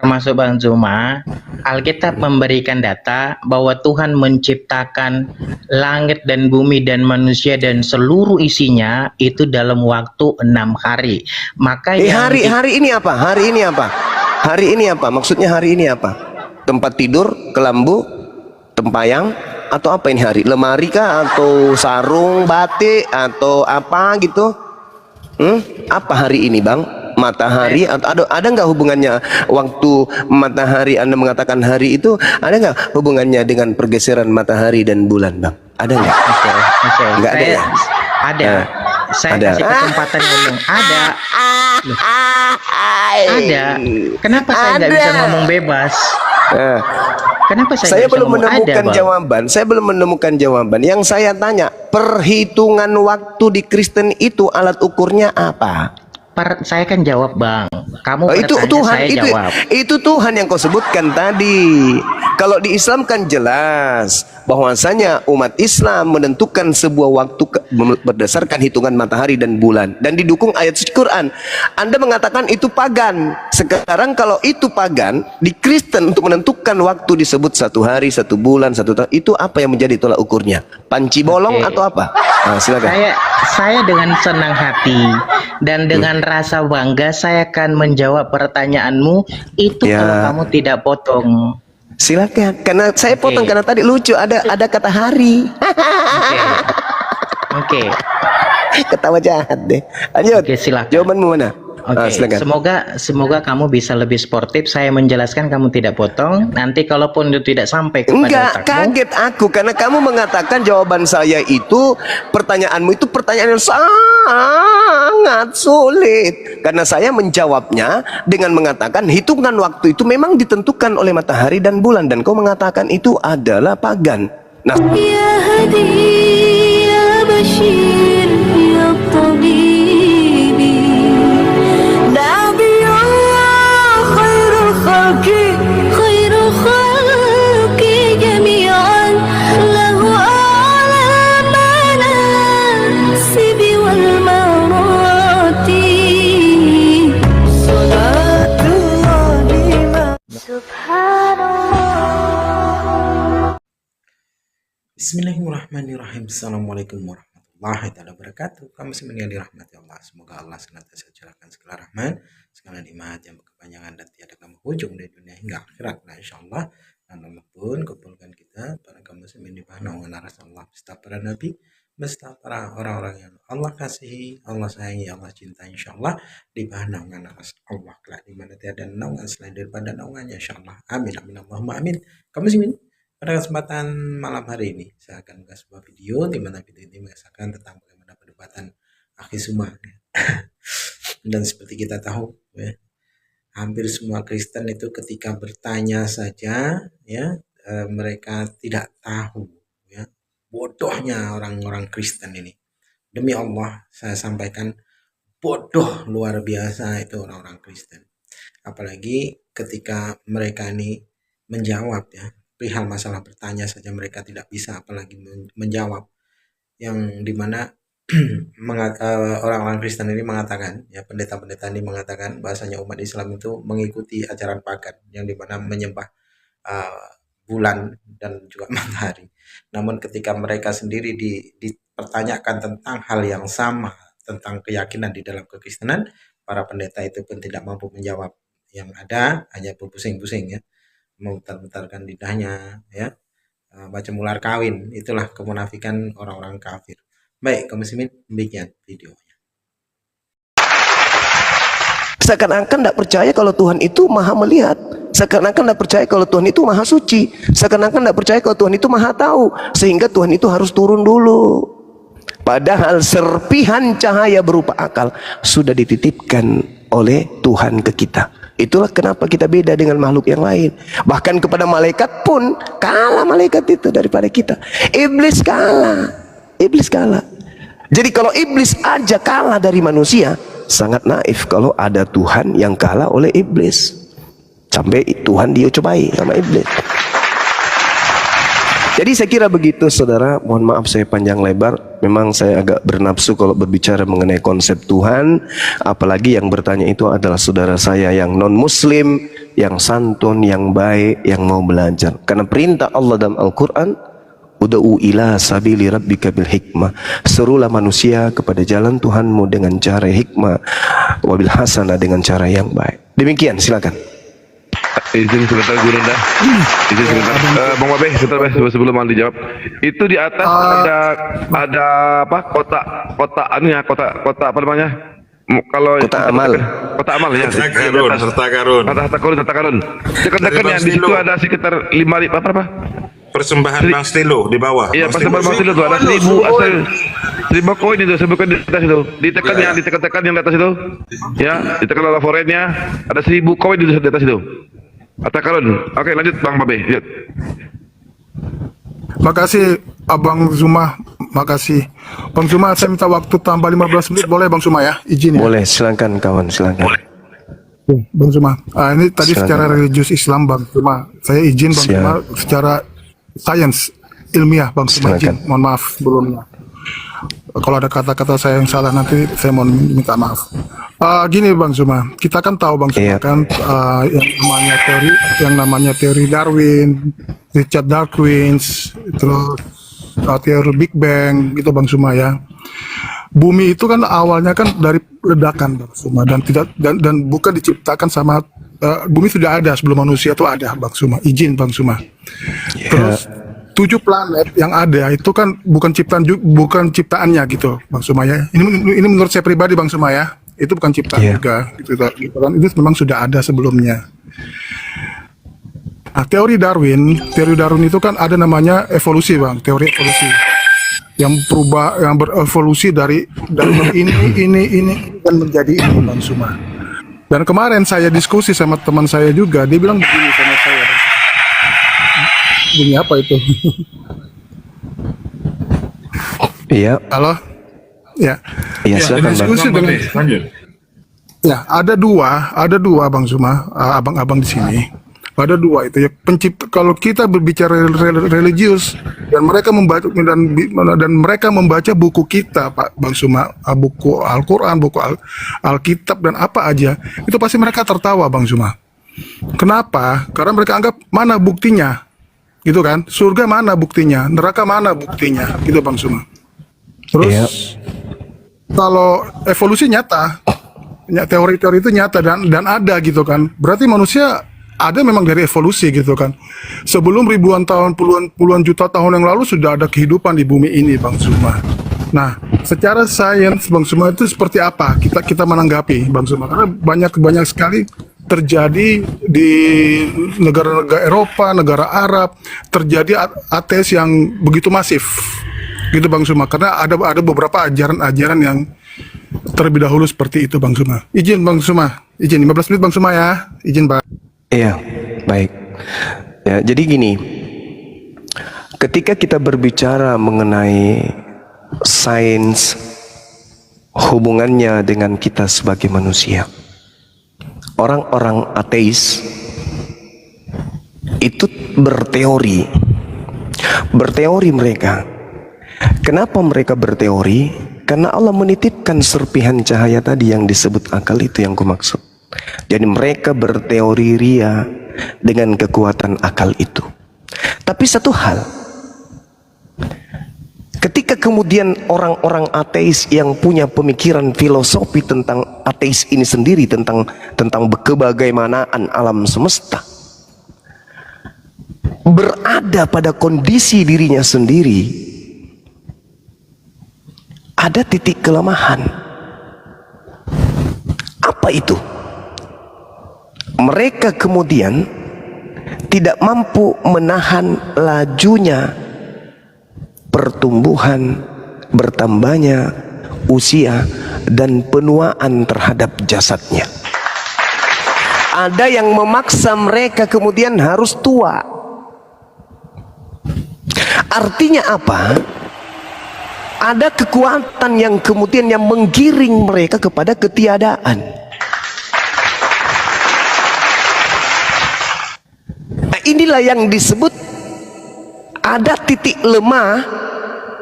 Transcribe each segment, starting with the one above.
termasuk Bang Zuma, Alkitab memberikan data bahwa Tuhan menciptakan langit dan bumi dan manusia dan seluruh isinya itu dalam waktu 6 hari. Maka hari ini apa? Hari ini apa? Hari ini apa? Maksudnya hari ini apa? Tempat tidur, kelambu, tempayang, atau apa ini hari? Lemari kah? Atau sarung, batik, atau apa gitu? Apa hari ini, Bang? Matahari atau ada nggak hubungannya waktu matahari Anda mengatakan hari itu, ada nggak hubungannya dengan pergeseran matahari dan bulan, Bang? Ada nggak? Nggak ada ya? Ada. Saya kasih kesempatan ngomong. Ada. Loh. Ada. Kenapa saya nggak bisa ngomong bebas? Kenapa saya belum menemukan jawaban? Saya belum menemukan jawaban. Yang saya tanya, perhitungan waktu di Kristen itu alat ukurnya apa? Saya kan jawab, Bang. Kamu itu Tuhan, saya jawab. Itu Tuhan yang kau sebutkan tadi. Kalau di Islam kan jelas bahwasanya umat Islam menentukan sebuah waktu berdasarkan hitungan matahari dan bulan, dan didukung ayat suci Quran. Anda mengatakan itu pagan. Sekarang kalau itu pagan, di Kristen untuk menentukan waktu disebut 1 hari, 1 bulan, 1 tahun. Itu apa yang menjadi tolak ukurnya? Panci bolong atau apa? Silakan. Saya dengan senang hati dan dengan rasa bangga saya akan menjawab pertanyaanmu itu kalau kamu tidak potong. Silakan, karena saya potong karena tadi lucu ada kata hari. Oke. Ketawa jahat deh. Lanjut. Silakan. Jawabanmu mana? Semoga kamu bisa lebih sportif. Saya menjelaskan, kamu tidak potong. Nanti kalaupun itu tidak sampai kepada otakmu. Kaget aku karena kamu mengatakan jawaban saya itu, pertanyaanmu itu pertanyaan yang sangat sulit. Karena saya menjawabnya dengan mengatakan hitungan waktu itu memang ditentukan oleh matahari dan bulan, dan kau mengatakan itu adalah pagan. Nah, ya hadi, ya bashir, ya tabib. Bismillahirrahmanirrahim. Assalamualaikum warahmatullahi wabarakatuh. Kamu semua yang dirahmati Allah. Semoga Allah senantiasa curahkan segala rahmat, segala nikmat yang berkepanjangan dan tiada kamu hujung dari dunia hingga akhirat. Nah, insyaallah dan Allah pun kumpulkan kita para kaum muslimin di bawah naungan aras Allah, beserta para nabi, beserta para orang-orang yang Allah kasihi, Allah sayangi, Allah cintai, insyaallah di bawah naungan aras Allah kelak, di mana tiada naungan selain daripada naungannya, insyaallah. Amin amin Allahumma amin. Kaum muslimin, pada kesempatan malam hari ini saya akan membuat sebuah video di mana video ini mengisahkan tentang bagaimana perdebatan Akhi Zuma. Dan seperti kita tahu, ya, hampir semua Kristen itu ketika bertanya saja, ya, mereka tidak tahu, ya, bodohnya orang-orang Kristen ini. Demi Allah saya sampaikan, bodoh luar biasa itu orang-orang Kristen. Apalagi ketika mereka ini menjawab, ya, perihal masalah bertanya saja mereka tidak bisa, apalagi menjawab, yang dimana orang-orang Kristen ini mengatakan, ya, pendeta-pendeta ini mengatakan bahasanya umat Islam itu mengikuti ajaran pagan yang dimana menyembah bulan dan juga matahari. Namun ketika mereka sendiri dipertanyakan tentang hal yang sama, tentang keyakinan di dalam kekristenan, para pendeta itu pun tidak mampu menjawab. Yang ada hanya berpusing-pusing, ya, memutar-mutarkan lidahnya, ya, macam ular kawin. Itulah kemunafikan orang-orang kafir. Baik, kaum muslimin, demikian videonya. Seakan-akan tidak percaya kalau Tuhan itu maha melihat, seakan-akan tidak percaya kalau Tuhan itu maha suci, seakan-akan tidak percaya kalau Tuhan itu maha tahu, sehingga Tuhan itu harus turun dulu. Padahal serpihan cahaya berupa akal sudah dititipkan oleh Tuhan ke kita. Itulah kenapa kita beda dengan makhluk yang lain. Bahkan kepada malaikat pun kalah malaikat itu daripada kita. Iblis kalah. Iblis kalah. Jadi kalau iblis aja kalah dari manusia, sangat naif kalau ada Tuhan yang kalah oleh iblis. Sampai Tuhan dia cobai sama iblis. Jadi saya kira begitu saudara. Mohon maaf saya panjang lebar. Memang saya agak bernafsu kalau berbicara mengenai konsep Tuhan. Apalagi yang bertanya itu adalah saudara saya yang non muslim, yang santun, yang baik, yang mau belajar. Karena perintah Allah dalam Al-Quran, ud'u ila sabili rabbika bil hikmah. Serulah manusia kepada jalan Tuhanmu dengan cara hikmah, wabil hasanah, dengan cara yang baik. Demikian, silakan. Izin sebentar Guru Nda. Izin sebentar. Bang Babe, sebentar Bang, sebelum Anda dijawab. Itu di atas ada apa? Kotak anunya, kotak apa namanya? Kalau Kotak amal. Kotak amal ya. Serta karun. Harta karun. Dekat-dekat yang di situ ada sekitar 5 apa? Persembahan Bang Stilo di bawah. Iya, persembahan Bang Stilo tuh ada 1000 koin itu, sebutkan di atas itu. Ditekan yang di atas itu. Ya, ditekan oleh forennya. Ada 1000 koin di atas itu. Harta karun. Oke, lanjut Bang Babe. Lihat. Makasih Abang Zuma, makasih. Bang Zuma, saya minta waktu tambah 15 menit, boleh Bang Zuma ya? Izin ya? Boleh, silakan kawan, silakan. Bang Zuma, ini tadi Silakan. secara religius Islam Bang Zuma. Saya izin Bang Siap. Zuma secara sains ilmiah Bang Zuma, Silakan. izin. Mohon maaf sebelumnya. Kalau ada kata-kata saya yang salah nanti saya mohon minta maaf. Gini Bang Zuma, kita kan tahu Bang Zuma Iya. kan yang namanya teori Darwin, Richard Dawkins, terus teori Big Bang gitu Bang Zuma ya. Bumi itu kan awalnya kan dari ledakan Bang Zuma dan bukan diciptakan sama bumi sudah ada sebelum manusia itu ada Bang Zuma. Izin Bang Zuma. Terus 7 planet yang ada itu kan bukan ciptaannya gitu Bang Zuma ya. Ini menurut saya pribadi Bang Zuma ya. Itu bukan ciptaan Iya. juga gitu kan. Itu memang sudah ada sebelumnya. Nah, teori Darwin itu kan ada namanya evolusi Bang, teori evolusi. Yang berevolusi dari ini dan menjadi ini Bang Zuma. Dan kemarin saya diskusi sama teman saya juga, dia bilang begini sama saya. Bunyi apa itu? Iya, Halo? Ya. iya silakan Bang. Diskusi dengan ya, ada dua Bang Zuma, abang-abang di sini. Ada dua itu ya, kalau kita berbicara religius dan mereka membaca buku kita Pak Bang Zuma, buku Al-Qur'an, buku Alkitab dan apa aja, itu pasti mereka tertawa Bang Zuma. Kenapa? Karena mereka anggap mana buktinya? Gitu kan? Surga mana buktinya? Neraka mana buktinya? Gitu Bang Zuma. Terus Iya. kalau evolusi nyata, teori-teori itu nyata dan ada gitu kan. Berarti manusia ada memang dari evolusi gitu kan. Sebelum ribuan tahun, puluhan juta tahun yang lalu sudah ada kehidupan di bumi ini Bang Zuma. Nah, secara sains Bang Zuma itu seperti apa? Kita menanggapi Bang Zuma, karena banyak sekali terjadi di negara-negara Eropa, negara Arab, terjadi ateis yang begitu masif. Gitu Bang Zuma, karena ada beberapa ajaran-ajaran yang terlebih dahulu seperti itu Bang Zuma. Izin Bang Zuma, izin 15 menit Bang Zuma ya. Izin Pak. Iya, baik. Ya, jadi gini, ketika kita berbicara mengenai sains, hubungannya dengan kita sebagai manusia, orang-orang ateis itu berteori mereka. Kenapa mereka berteori? Karena Allah menitipkan serpihan cahaya tadi yang disebut akal, itu yang kumaksud. Jadi mereka berteori ria dengan kekuatan akal itu. Tapi satu hal, ketika kemudian orang-orang ateis yang punya pemikiran filosofi tentang ateis ini sendiri, tentang kebagaimanaan alam semesta, berada pada kondisi dirinya sendiri, ada titik kelemahan. Apa itu? Mereka kemudian tidak mampu menahan lajunya pertumbuhan, bertambahnya usia dan penuaan terhadap jasadnya. Ada yang memaksa mereka kemudian harus tua. Artinya apa? Ada kekuatan yang kemudian yang menggiring mereka kepada ketiadaan. Nah, inilah yang disebut ada titik lemah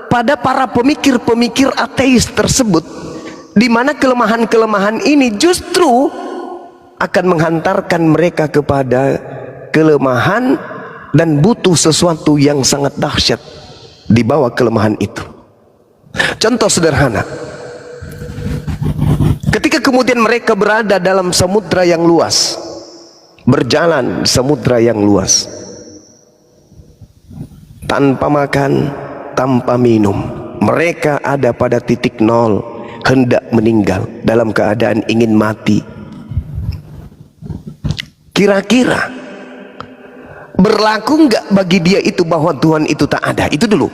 pada para pemikir-pemikir ateis tersebut, di mana kelemahan-kelemahan ini justru akan menghantarkan mereka kepada kelemahan dan butuh sesuatu yang sangat dahsyat di bawah kelemahan itu. Contoh sederhana, ketika kemudian mereka berada dalam samudra yang luas, berjalan di samudra yang luas, tanpa makan, tanpa minum, mereka ada pada titik nol, hendak meninggal, dalam keadaan ingin mati. Kira-kira berlaku enggak bagi dia itu bahwa Tuhan itu tak ada? Itu dulu.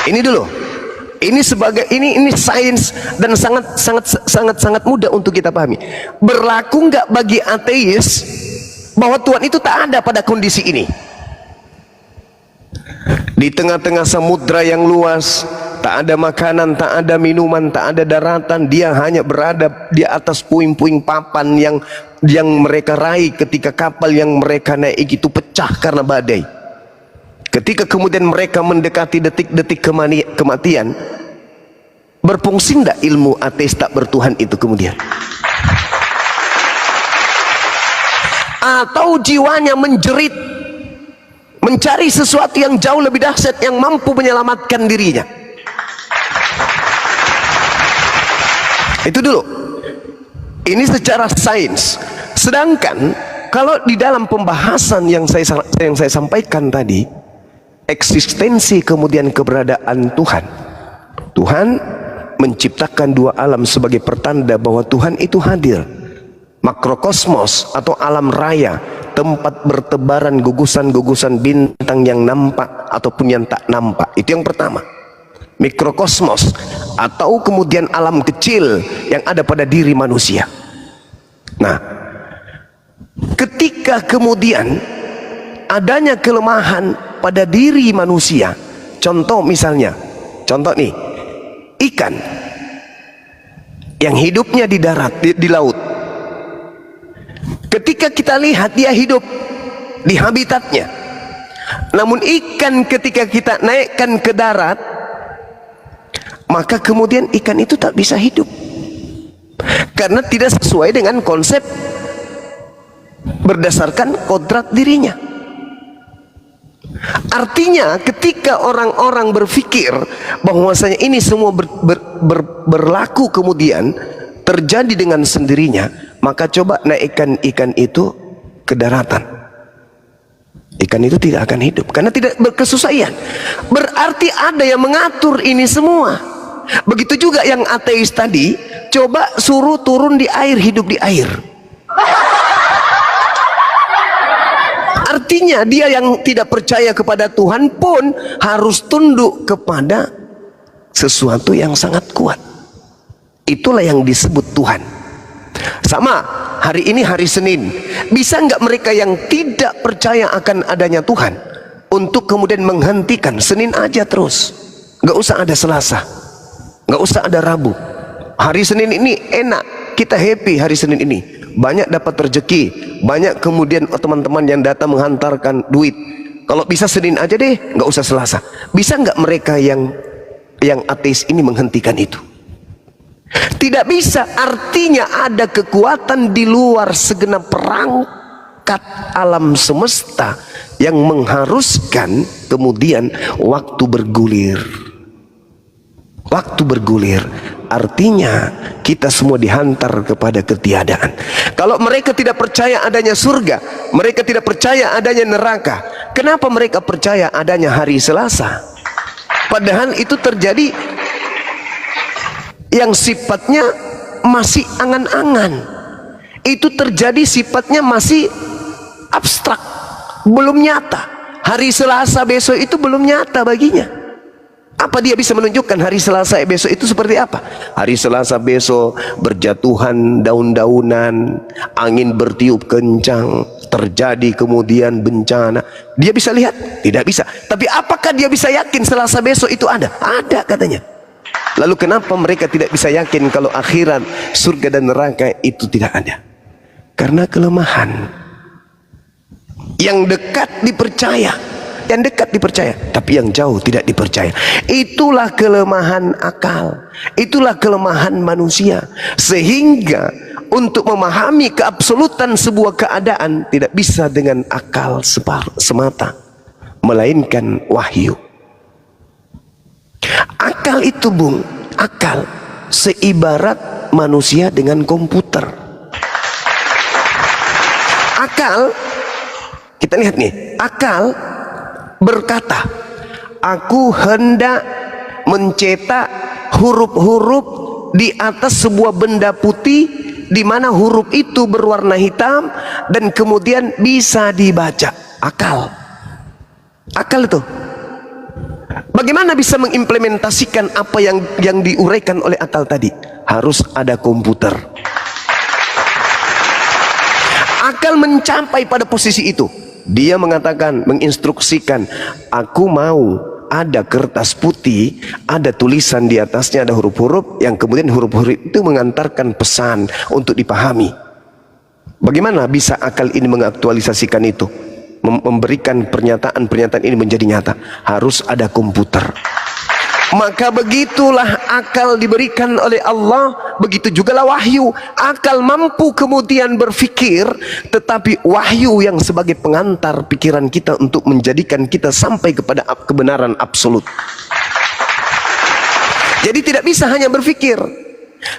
Ini dulu. Ini sebagai ini sains dan sangat mudah untuk kita pahami. Berlaku enggak bagi ateis bahwa Tuhan itu tak ada pada kondisi ini? Di tengah-tengah samudra yang luas, tak ada makanan, tak ada minuman, tak ada daratan, dia hanya berada di atas puing-puing papan yang mereka raih ketika kapal yang mereka naik itu pecah karena badai. Ketika kemudian mereka mendekati detik-detik kematian, berfungsi tidak ilmu ateis tak bertuhan itu kemudian? Atau jiwanya menjerit, mencari sesuatu yang jauh lebih dahsyat yang mampu menyelamatkan dirinya? Itu dulu. Ini secara sains. Sedangkan kalau di dalam pembahasan yang saya sampaikan tadi, eksistensi kemudian keberadaan Tuhan. Tuhan menciptakan dua alam sebagai pertanda bahwa Tuhan itu hadir. Makrokosmos atau alam raya, tempat bertebaran gugusan-gugusan bintang yang nampak ataupun yang tak nampak. Itu yang pertama. Mikrokosmos atau kemudian alam kecil yang ada pada diri manusia. Nah, ketika kemudian adanya kelemahan pada diri manusia, contoh misalnya, contoh nih, ikan yang hidupnya di darat, di laut. Ketika kita lihat dia hidup di habitatnya, namun ikan ketika kita naikkan ke darat, maka kemudian ikan itu tak bisa hidup karena tidak sesuai dengan konsep berdasarkan kodrat dirinya. Artinya ketika orang-orang berpikir bahwasanya ini semua berlaku kemudian terjadi dengan sendirinya, maka coba naikkan ikan itu ke daratan, ikan itu tidak akan hidup karena tidak berkesesuaian. Berarti ada yang mengatur ini semua. Begitu juga yang ateis tadi, coba suruh turun di air, hidup di air. Artinya dia yang tidak percaya kepada Tuhan pun harus tunduk kepada sesuatu yang sangat kuat. Itulah yang disebut Tuhan. Sama, hari ini hari Senin, bisa nggak mereka yang tidak percaya akan adanya Tuhan untuk kemudian menghentikan Senin aja terus, nggak usah ada Selasa, nggak usah ada Rabu. Hari Senin ini enak, kita happy hari Senin ini, banyak dapat rezeki, banyak kemudian teman-teman yang datang menghantarkan duit. Kalau bisa Senin aja deh, nggak usah Selasa. Bisa nggak mereka yang ateis ini menghentikan itu? Tidak bisa. Artinya ada kekuatan di luar segenap perangkat alam semesta yang mengharuskan kemudian waktu bergulir. Waktu bergulir artinya kita semua dihantar kepada ketiadaan. Kalau mereka tidak percaya adanya surga, mereka tidak percaya adanya neraka, kenapa mereka percaya adanya hari Selasa? Padahal itu terjadi yang sifatnya masih angan-angan, itu terjadi sifatnya masih abstrak, belum nyata. Hari Selasa besok itu belum nyata baginya. Apa dia bisa menunjukkan hari Selasa besok itu seperti apa? Hari Selasa besok berjatuhan daun-daunan, angin bertiup kencang, terjadi kemudian bencana. Dia bisa lihat? Tidak bisa. Tapi apakah dia bisa yakin Selasa besok itu ada? Ada katanya. Lalu kenapa mereka tidak bisa yakin kalau akhirat, surga dan neraka itu tidak ada? Karena kelemahan. Yang dekat dipercaya, yang dekat dipercaya, tapi yang jauh tidak dipercaya. Itulah kelemahan akal, itulah kelemahan manusia. Sehingga untuk memahami keabsolutan sebuah keadaan tidak bisa dengan akal semata, melainkan wahyu. Akal itu, Bung, akal seibarat manusia dengan komputer. Akal, kita lihat nih, akal berkata, aku hendak mencetak huruf-huruf di atas sebuah benda putih, di mana huruf itu berwarna hitam dan kemudian bisa dibaca. Akal, akal itu bagaimana bisa mengimplementasikan apa yang diuraikan oleh akal tadi? Harus ada komputer. Akal mencapai pada posisi itu. Dia mengatakan, menginstruksikan, aku mau ada kertas putih, ada tulisan di atasnya, ada huruf-huruf, yang kemudian huruf-huruf itu mengantarkan pesan untuk dipahami. Bagaimana bisa akal ini mengaktualisasikan itu? Memberikan pernyataan-pernyataan ini menjadi nyata. Harus ada komputer. Maka begitulah akal diberikan oleh Allah, begitu jugalah wahyu. Akal mampu kemudian berfikir, tetapi wahyu yang sebagai pengantar pikiran kita untuk menjadikan kita sampai kepada kebenaran absolut. Jadi tidak bisa hanya berfikir,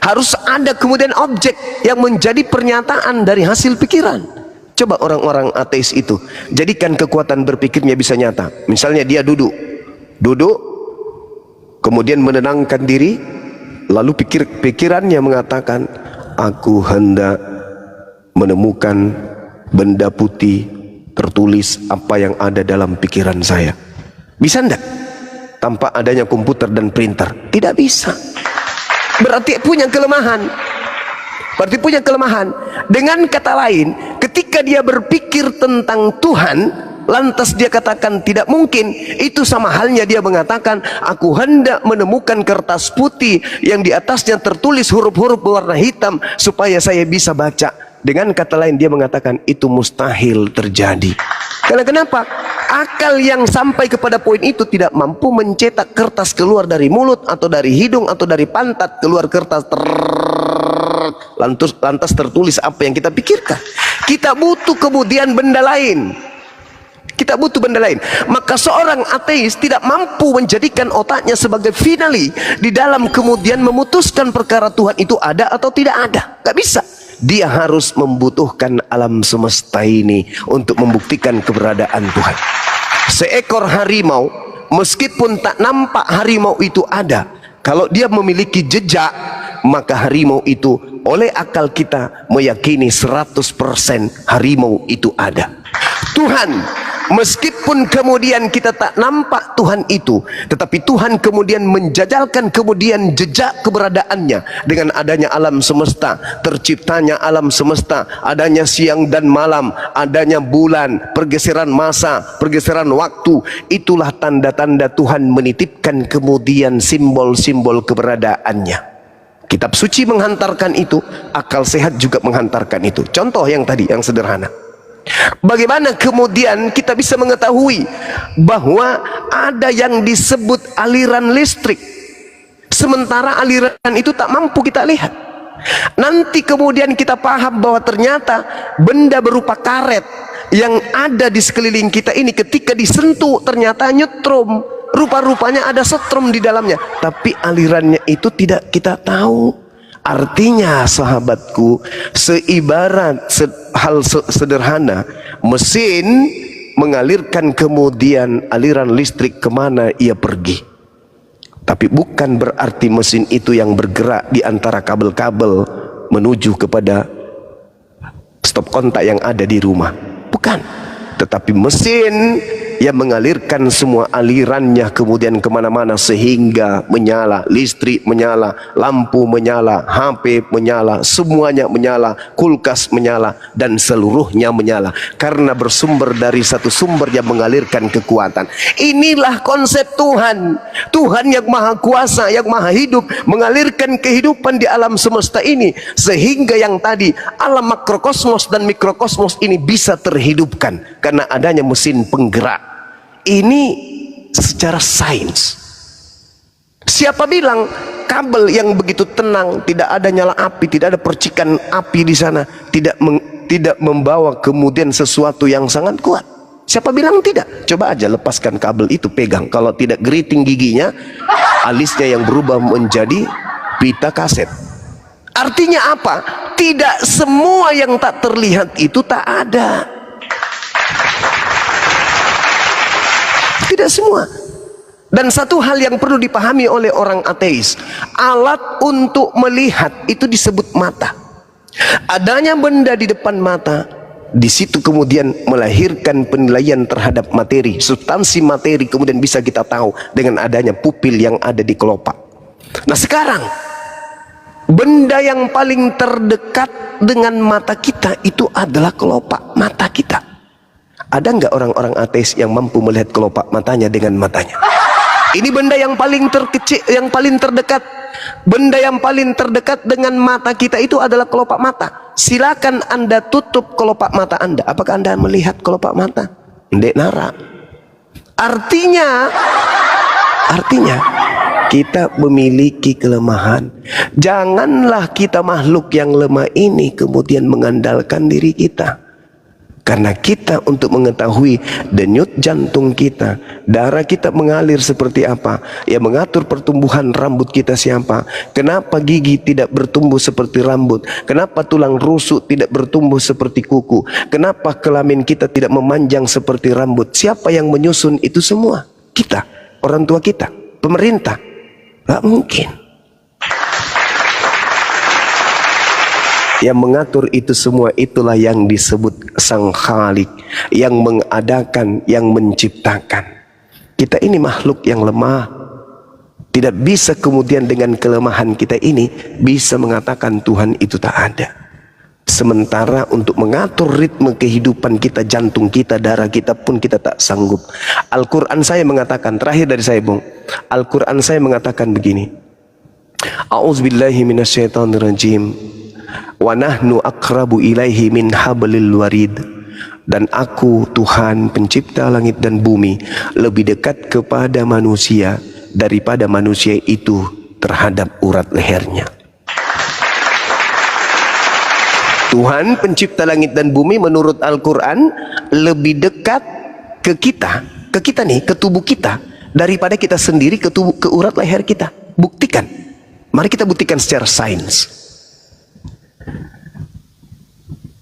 harus ada kemudian objek yang menjadi pernyataan dari hasil pikiran. Coba orang-orang ateis itu, jadikan kekuatan berpikirnya bisa nyata. Misalnya dia duduk, kemudian menenangkan diri, lalu pikirannya mengatakan, aku hendak menemukan benda putih tertulis apa yang ada dalam pikiran saya. Bisa enggak? Tanpa adanya komputer dan printer? Tidak bisa. Berarti punya kelemahan. Dengan kata lain, ketika dia berpikir tentang Tuhan, lantas dia katakan tidak mungkin. Itu sama halnya dia mengatakan, aku hendak menemukan kertas putih yang di atasnya tertulis huruf-huruf berwarna hitam supaya saya bisa baca. Dengan kata lain dia mengatakan itu mustahil terjadi. Karena kenapa? Akal yang sampai kepada poin itu tidak mampu mencetak kertas keluar dari mulut atau dari hidung atau dari pantat, keluar kertas lantas tertulis apa yang kita pikirkan. Kita butuh kemudian benda lain. Maka seorang ateis tidak mampu menjadikan otaknya sebagai finali di dalam kemudian memutuskan perkara Tuhan itu ada atau tidak ada. Gak bisa. Dia harus membutuhkan alam semesta ini untuk membuktikan keberadaan Tuhan. Seekor harimau, meskipun tak nampak harimau itu ada, kalau dia memiliki jejak, maka harimau itu oleh akal kita meyakini 100% harimau itu ada. Tuhan, meskipun kemudian kita tak nampak Tuhan itu, tetapi Tuhan kemudian menjajalkan kemudian jejak keberadaannya dengan adanya alam semesta, terciptanya alam semesta, adanya siang dan malam, adanya bulan, pergeseran masa, pergeseran waktu. Itulah tanda-tanda Tuhan menitipkan kemudian simbol-simbol keberadaannya. Kitab suci menghantarkan itu, akal sehat juga menghantarkan itu. Contoh yang tadi, yang sederhana. Bagaimana kemudian kita bisa mengetahui bahwa ada yang disebut aliran listrik, sementara aliran itu tak mampu kita lihat? Nanti kemudian kita paham bahwa ternyata benda berupa karet yang ada di sekeliling kita ini ketika disentuh ternyata nyetrum, rupa-rupanya ada setrum di dalamnya, tapi alirannya itu tidak kita tahu. Artinya sahabatku, seibarat hal sederhana, mesin mengalirkan kemudian aliran listrik kemana ia pergi, tapi bukan berarti mesin itu yang bergerak di antara kabel-kabel menuju kepada stop kontak yang ada di rumah, bukan. Tetapi mesin yang mengalirkan semua alirannya kemudian kemana-mana sehingga menyala, listrik menyala, lampu menyala, HP menyala, semuanya menyala, kulkas menyala, dan seluruhnya menyala karena bersumber dari satu sumber yang mengalirkan kekuatan. Inilah konsep Tuhan. Tuhan yang maha kuasa, yang maha hidup, mengalirkan kehidupan di alam semesta ini sehingga yang tadi alam makrokosmos dan mikrokosmos ini bisa terhidupkan karena adanya mesin penggerak. Ini secara sains. Siapa bilang kabel yang begitu tenang, tidak ada nyala api, tidak ada percikan api di sana, tidak membawa kemudian sesuatu yang sangat kuat? Siapa bilang tidak? Coba aja lepaskan kabel itu, pegang. Kalau tidak, geriting giginya, alisnya yang berubah menjadi pita kaset. Artinya apa? Tidak semua yang tak terlihat itu tak ada. Tidak semua. Dan satu hal yang perlu dipahami oleh orang ateis, alat untuk melihat itu disebut mata. Adanya benda di depan mata, di situ kemudian melahirkan penilaian terhadap materi, substansi materi kemudian bisa kita tahu dengan adanya pupil yang ada di kelopak. Nah sekarang, benda yang paling terdekat dengan mata kita itu adalah kelopak mata kita. Ada nggak orang-orang ateis yang mampu melihat kelopak matanya dengan matanya? Ini benda yang paling terkecil, yang paling terdekat. Benda yang paling terdekat dengan mata kita itu adalah kelopak mata. Silakan Anda tutup kelopak mata Anda. Apakah Anda melihat kelopak mata? Ndek nara. Artinya kita memiliki kelemahan. Janganlah kita makhluk yang lemah ini kemudian mengandalkan diri kita. Karena kita untuk mengetahui denyut jantung kita, darah kita mengalir seperti apa, yang mengatur pertumbuhan rambut kita siapa, kenapa gigi tidak bertumbuh seperti rambut, kenapa tulang rusuk tidak bertumbuh seperti kuku, kenapa kelamin kita tidak memanjang seperti rambut, siapa yang menyusun itu semua? Kita, orang tua kita, pemerintah. Gak mungkin. Yang mengatur itu semua itulah yang disebut Sang Khalik, yang mengadakan, yang menciptakan. Kita ini makhluk yang lemah. Tidak bisa kemudian dengan kelemahan kita ini bisa mengatakan Tuhan itu tak ada. Sementara untuk mengatur ritme kehidupan kita, jantung kita, darah kita pun kita tak sanggup. Al-Quran saya mengatakan, terakhir dari saya Bung, Al-Quran saya mengatakan begini, A'udzubillahi minasyaitonirrajim, wa nahnu aqrabu ilaihi min hablil warid. Dan aku Tuhan pencipta langit dan bumi lebih dekat kepada manusia daripada manusia itu terhadap urat lehernya. Tuhan pencipta langit dan bumi menurut Al-Quran lebih dekat ke kita nih, ke tubuh kita daripada kita sendiri ke urat leher kita. Buktikan. Mari kita buktikan secara sains.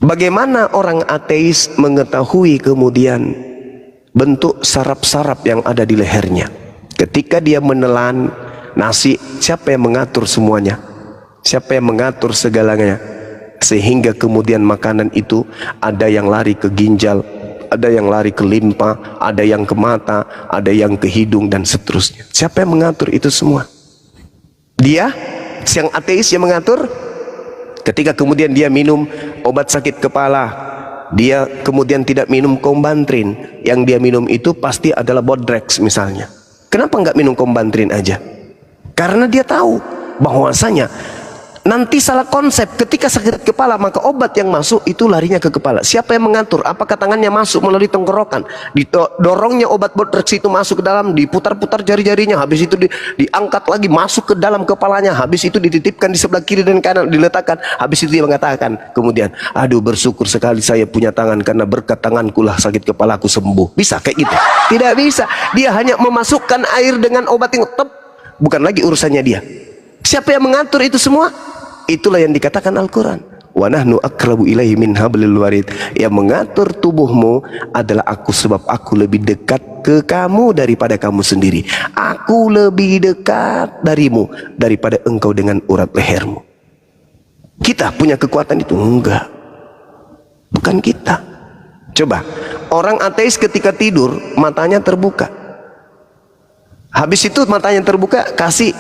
Bagaimana orang ateis mengetahui kemudian bentuk saraf-saraf yang ada di lehernya? Ketika dia menelan nasi, siapa yang mengatur semuanya? Siapa yang mengatur segalanya? Sehingga kemudian makanan itu ada yang lari ke ginjal, ada yang lari ke limpa, ada yang ke mata, ada yang ke hidung dan seterusnya. Siapa yang mengatur itu semua? Dia, yang ateis yang mengatur. Ketika kemudian dia minum obat sakit kepala, dia kemudian tidak minum Combantrin, yang dia minum itu pasti adalah Bodrex misalnya. Kenapa nggak minum Combantrin aja? Karena dia tahu bahwasanya nanti salah konsep. Ketika sakit kepala maka obat yang masuk itu larinya ke kepala. Siapa yang mengatur? Apakah tangannya masuk melalui tenggorokan, didorongnya obat Bodrex itu masuk ke dalam, diputar-putar jari-jarinya, habis itu diangkat lagi masuk ke dalam kepalanya, habis itu dititipkan di sebelah kiri dan kanan, diletakkan, habis itu dia mengatakan kemudian, aduh bersyukur sekali saya punya tangan karena berkat tanganku lah sakit kepalaku sembuh. Bisa kayak gitu? Tidak bisa. Dia hanya memasukkan air dengan obat yang bukan lagi urusannya dia. Siapa yang mengatur itu semua? Itulah yang dikatakan Al-Quran. Wa nahnu aqrabu ilaihi min hablil warid. Yang mengatur tubuhmu adalah aku, sebab aku lebih dekat ke kamu daripada kamu sendiri. Aku lebih dekat darimu daripada engkau dengan urat lehermu. Kita punya kekuatan itu? Enggak. Bukan kita. Coba Orang ateis ketika tidur matanya terbuka. Habis itu matanya terbuka, kasih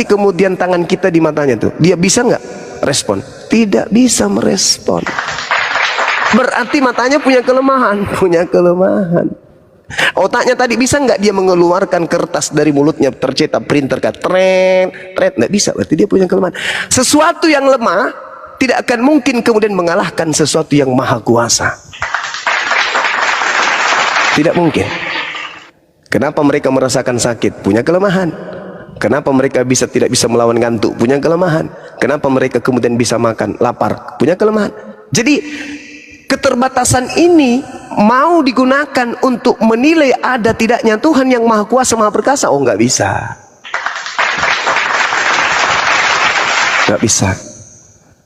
kemudian tangan kita di matanya tuh. Dia bisa nggak respon? Tidak bisa merespon. Berarti matanya punya kelemahan. Otaknya tadi bisa nggak dia mengeluarkan kertas dari mulutnya tercetak printer kan tren nggak bisa, berarti dia punya kelemahan. Sesuatu yang lemah tidak akan mungkin kemudian mengalahkan sesuatu yang maha kuasa. Tidak mungkin. Kenapa mereka merasakan sakit? Punya kelemahan. Kenapa mereka tidak bisa melawan ngantuk? Punya kelemahan. Kenapa mereka kemudian bisa makan lapar? Punya kelemahan. Jadi keterbatasan ini mau digunakan untuk menilai ada tidaknya Tuhan yang maha kuasa maha perkasa? Oh, nggak bisa. Nggak bisa.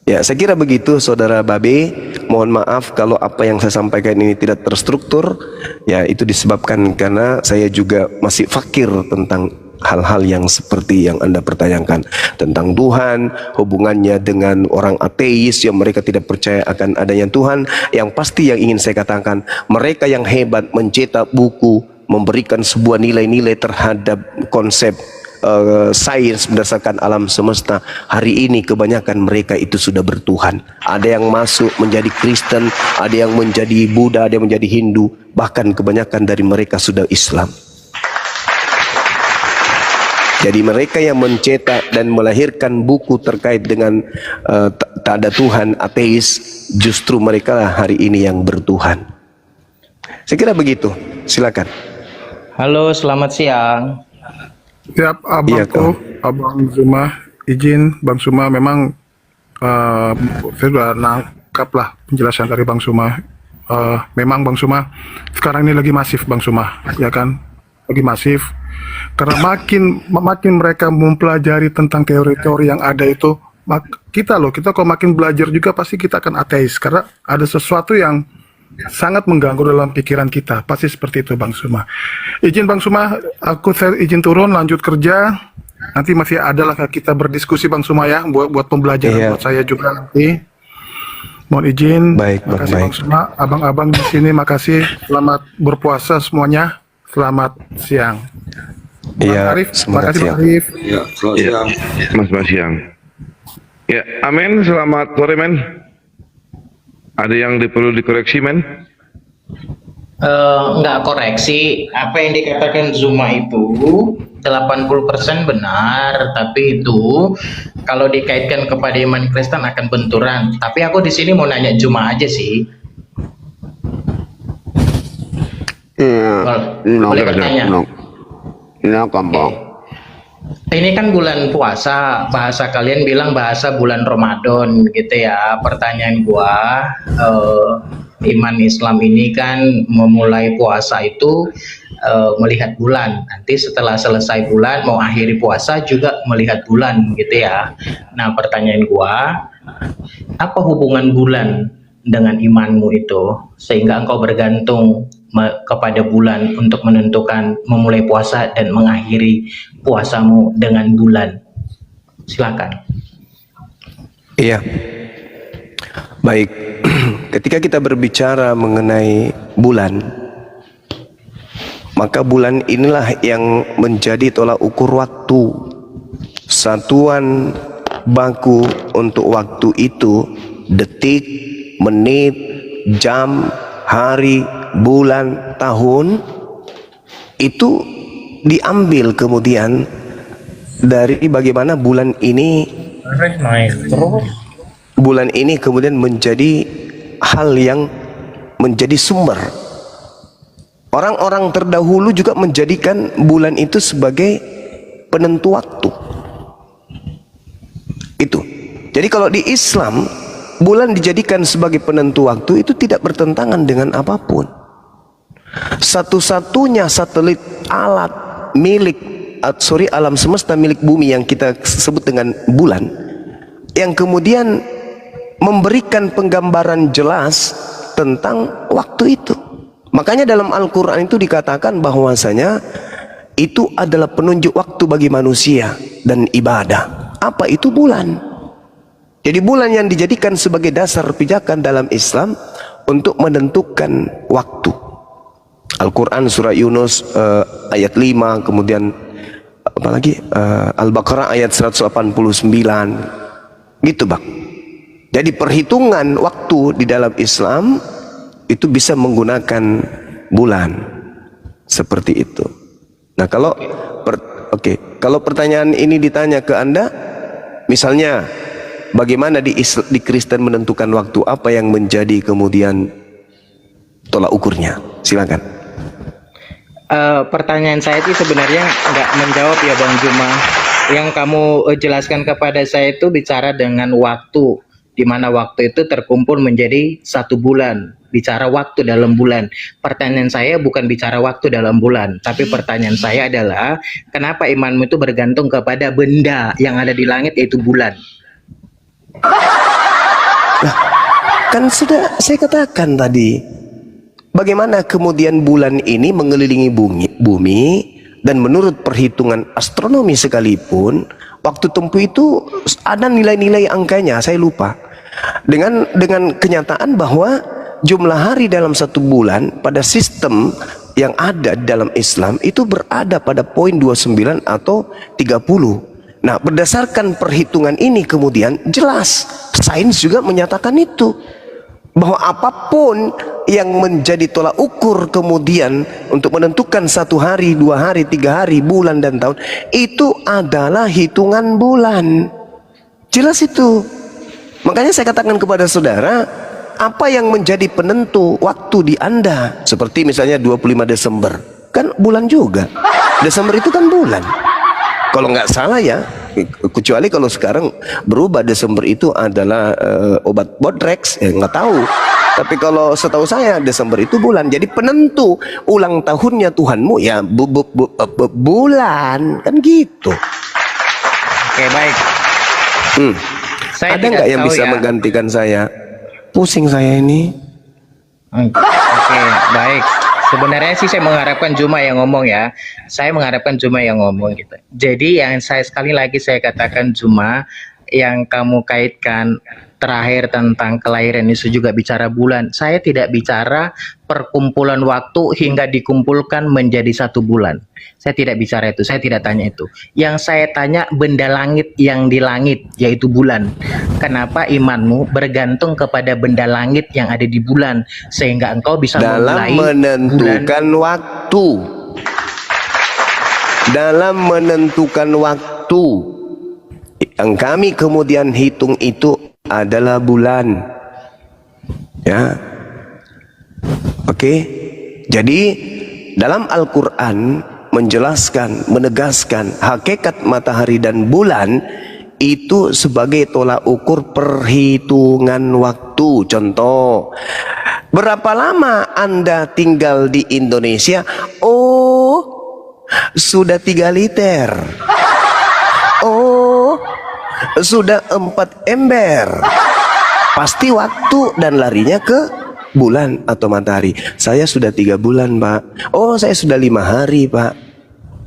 Ya, saya kira begitu saudara Babe. Mohon maaf kalau apa yang saya sampaikan ini tidak terstruktur. Ya, itu disebabkan karena saya juga masih fakir tentang hal-hal yang seperti yang Anda pertanyakan tentang Tuhan, hubungannya dengan orang ateis yang mereka tidak percaya akan adanya Tuhan. Yang pasti yang ingin saya katakan, mereka yang hebat mencetak buku, memberikan sebuah nilai-nilai terhadap konsep sains berdasarkan alam semesta. Hari ini kebanyakan mereka itu sudah bertuhan. Ada yang masuk menjadi Kristen, ada yang menjadi Buddha, ada yang menjadi Hindu, bahkan kebanyakan dari mereka sudah Islam. Jadi mereka yang mencetak dan melahirkan buku terkait dengan tak ada Tuhan, ateis, justru mereka lah hari ini yang bertuhan. Saya kira begitu. Silakan. Halo, selamat siang. Siap, abangku, Abang Zuma, izin Bang Zuma, memang saya sudah nangkap lah penjelasan dari Bang Zuma. Memang Bang Zuma sekarang ini lagi masif Bang Zuma, ya kan? Lagi masif. Karena makin mereka mempelajari tentang teori-teori yang ada itu, kita kalau makin belajar juga pasti kita akan ateis, karena ada sesuatu yang sangat mengganggu dalam pikiran kita. Pasti seperti itu Bang Zuma. Izin Bang Zuma, saya izin turun lanjut kerja. Nanti masih ada lah kita berdiskusi Bang Zuma ya, buat pembelajaran buat saya juga nanti. Mohon izin. Baik, makasih baik. Bang Zuma, abang-abang di sini makasih. Selamat berpuasa semuanya. Selamat siang. Iya, Arif, semangat makasih siang. Bang Arif. Ya, selamat siang. Mas siang. Ya, amin. Selamat sore, men. Ada yang perlu dikoreksi, men? Nggak koreksi, apa yang dikatakan Zuma itu 80% benar, tapi itu kalau dikaitkan kepada iman Kristen akan benturan. Tapi aku di sini mau nanya Zuma aja sih. Boleh bertanya? Silakan, Bang. Ini kan bulan puasa, bahasa kalian bilang bahasa bulan Ramadan gitu ya. Pertanyaan gua, iman Islam ini kan memulai puasa itu melihat bulan. Nanti setelah selesai bulan mau akhiri puasa juga melihat bulan gitu ya. Nah, pertanyaan gua, apa hubungan bulan dengan imanmu itu sehingga engkau bergantung kepada bulan untuk menentukan memulai puasa dan mengakhiri puasamu dengan bulan? Silakan. Iya. Baik. Ketika kita berbicara mengenai bulan, maka bulan inilah yang menjadi tolak ukur waktu. Satuan baku untuk waktu itu detik, menit, jam, hari, bulan, tahun. Itu diambil kemudian dari bagaimana bulan ini kemudian menjadi hal yang menjadi sumber. Orang-orang terdahulu juga menjadikan bulan itu sebagai penentu waktu. Itu. Jadi kalau di Islam bulan dijadikan sebagai penentu waktu, itu tidak bertentangan dengan apapun. Satu-satunya satelit alat alam semesta milik bumi yang kita sebut dengan bulan, yang kemudian memberikan penggambaran jelas tentang waktu itu. Makanya dalam Al-Quran itu dikatakan bahwasanya itu adalah penunjuk waktu bagi manusia dan ibadah. Apa itu bulan? Jadi bulan yang dijadikan sebagai dasar pijakan dalam Islam untuk menentukan waktu. Al-Quran surah Yunus ayat 5, kemudian apalagi Al-Baqarah ayat 189 gitu Bang. Jadi perhitungan waktu di dalam Islam itu bisa menggunakan bulan seperti itu. Nah kalau kalau pertanyaan ini ditanya ke Anda, misalnya bagaimana di Kristen menentukan waktu, apa yang menjadi kemudian tolak ukurnya, silakan. Pertanyaan saya itu sebenarnya nggak menjawab ya Bang Juma. Yang kamu jelaskan kepada saya itu bicara dengan waktu, di mana waktu itu terkumpul menjadi 1 bulan. Bicara waktu dalam bulan. Pertanyaan saya bukan bicara waktu dalam bulan, tapi pertanyaan saya adalah kenapa imanmu itu bergantung kepada benda yang ada di langit, yaitu bulan? Kan sudah saya katakan tadi, bagaimana kemudian bulan ini mengelilingi bumi, dan menurut perhitungan astronomi sekalipun waktu tempuh itu ada nilai-nilai angkanya, saya lupa. Dengan kenyataan bahwa jumlah hari dalam 1 bulan pada sistem yang ada di dalam Islam itu berada pada poin 29 atau 30. Nah, berdasarkan perhitungan ini kemudian jelas sains juga menyatakan itu, bahwa apapun yang menjadi tolak ukur kemudian untuk menentukan 1 hari, 2 hari, 3 hari, bulan dan tahun, itu adalah hitungan bulan. Jelas itu. Makanya saya katakan kepada saudara, apa yang menjadi penentu waktu di Anda, seperti misalnya 25 Desember kan bulan juga. Desember itu kan bulan kalau nggak salah ya, kecuali kalau sekarang berubah Desember itu adalah obat Bodrex, nggak tahu. Tapi kalau setahu saya Desember itu bulan, jadi penentu ulang tahunnya Tuhanmu ya bulan, kan gitu. Oke, baik. Saya Ada nggak yang tahu bisa ya. menggantikan saya? Pusing saya ini. Oke, baik. Sebenarnya sih saya mengharapkan Juma yang ngomong ya. Saya mengharapkan Juma yang ngomong gitu. Jadi yang saya sekali lagi saya katakan Juma, yang kamu kaitkan terakhir tentang kelahiran Yesus juga bicara bulan. Saya tidak bicara perkumpulan waktu hingga dikumpulkan menjadi 1 bulan. Saya tidak bicara itu, saya tidak tanya itu. Yang saya tanya benda langit yang di langit, yaitu bulan. Kenapa imanmu bergantung kepada benda langit yang ada di bulan, sehingga engkau bisa Dalam memulai menentukan bulan. waktu, dalam menentukan waktu yang kami kemudian hitung itu adalah bulan, ya. Oke. Jadi dalam Al-Quran menjelaskan, menegaskan hakikat matahari dan bulan itu sebagai tolak ukur perhitungan waktu. Contoh, berapa lama Anda tinggal di Indonesia? Oh, sudah 3 liter. Oh, sudah 4 ember. Pasti waktu dan larinya ke bulan atau matahari. Saya sudah 3 bulan, Pak. Oh, saya sudah 5 hari, Pak.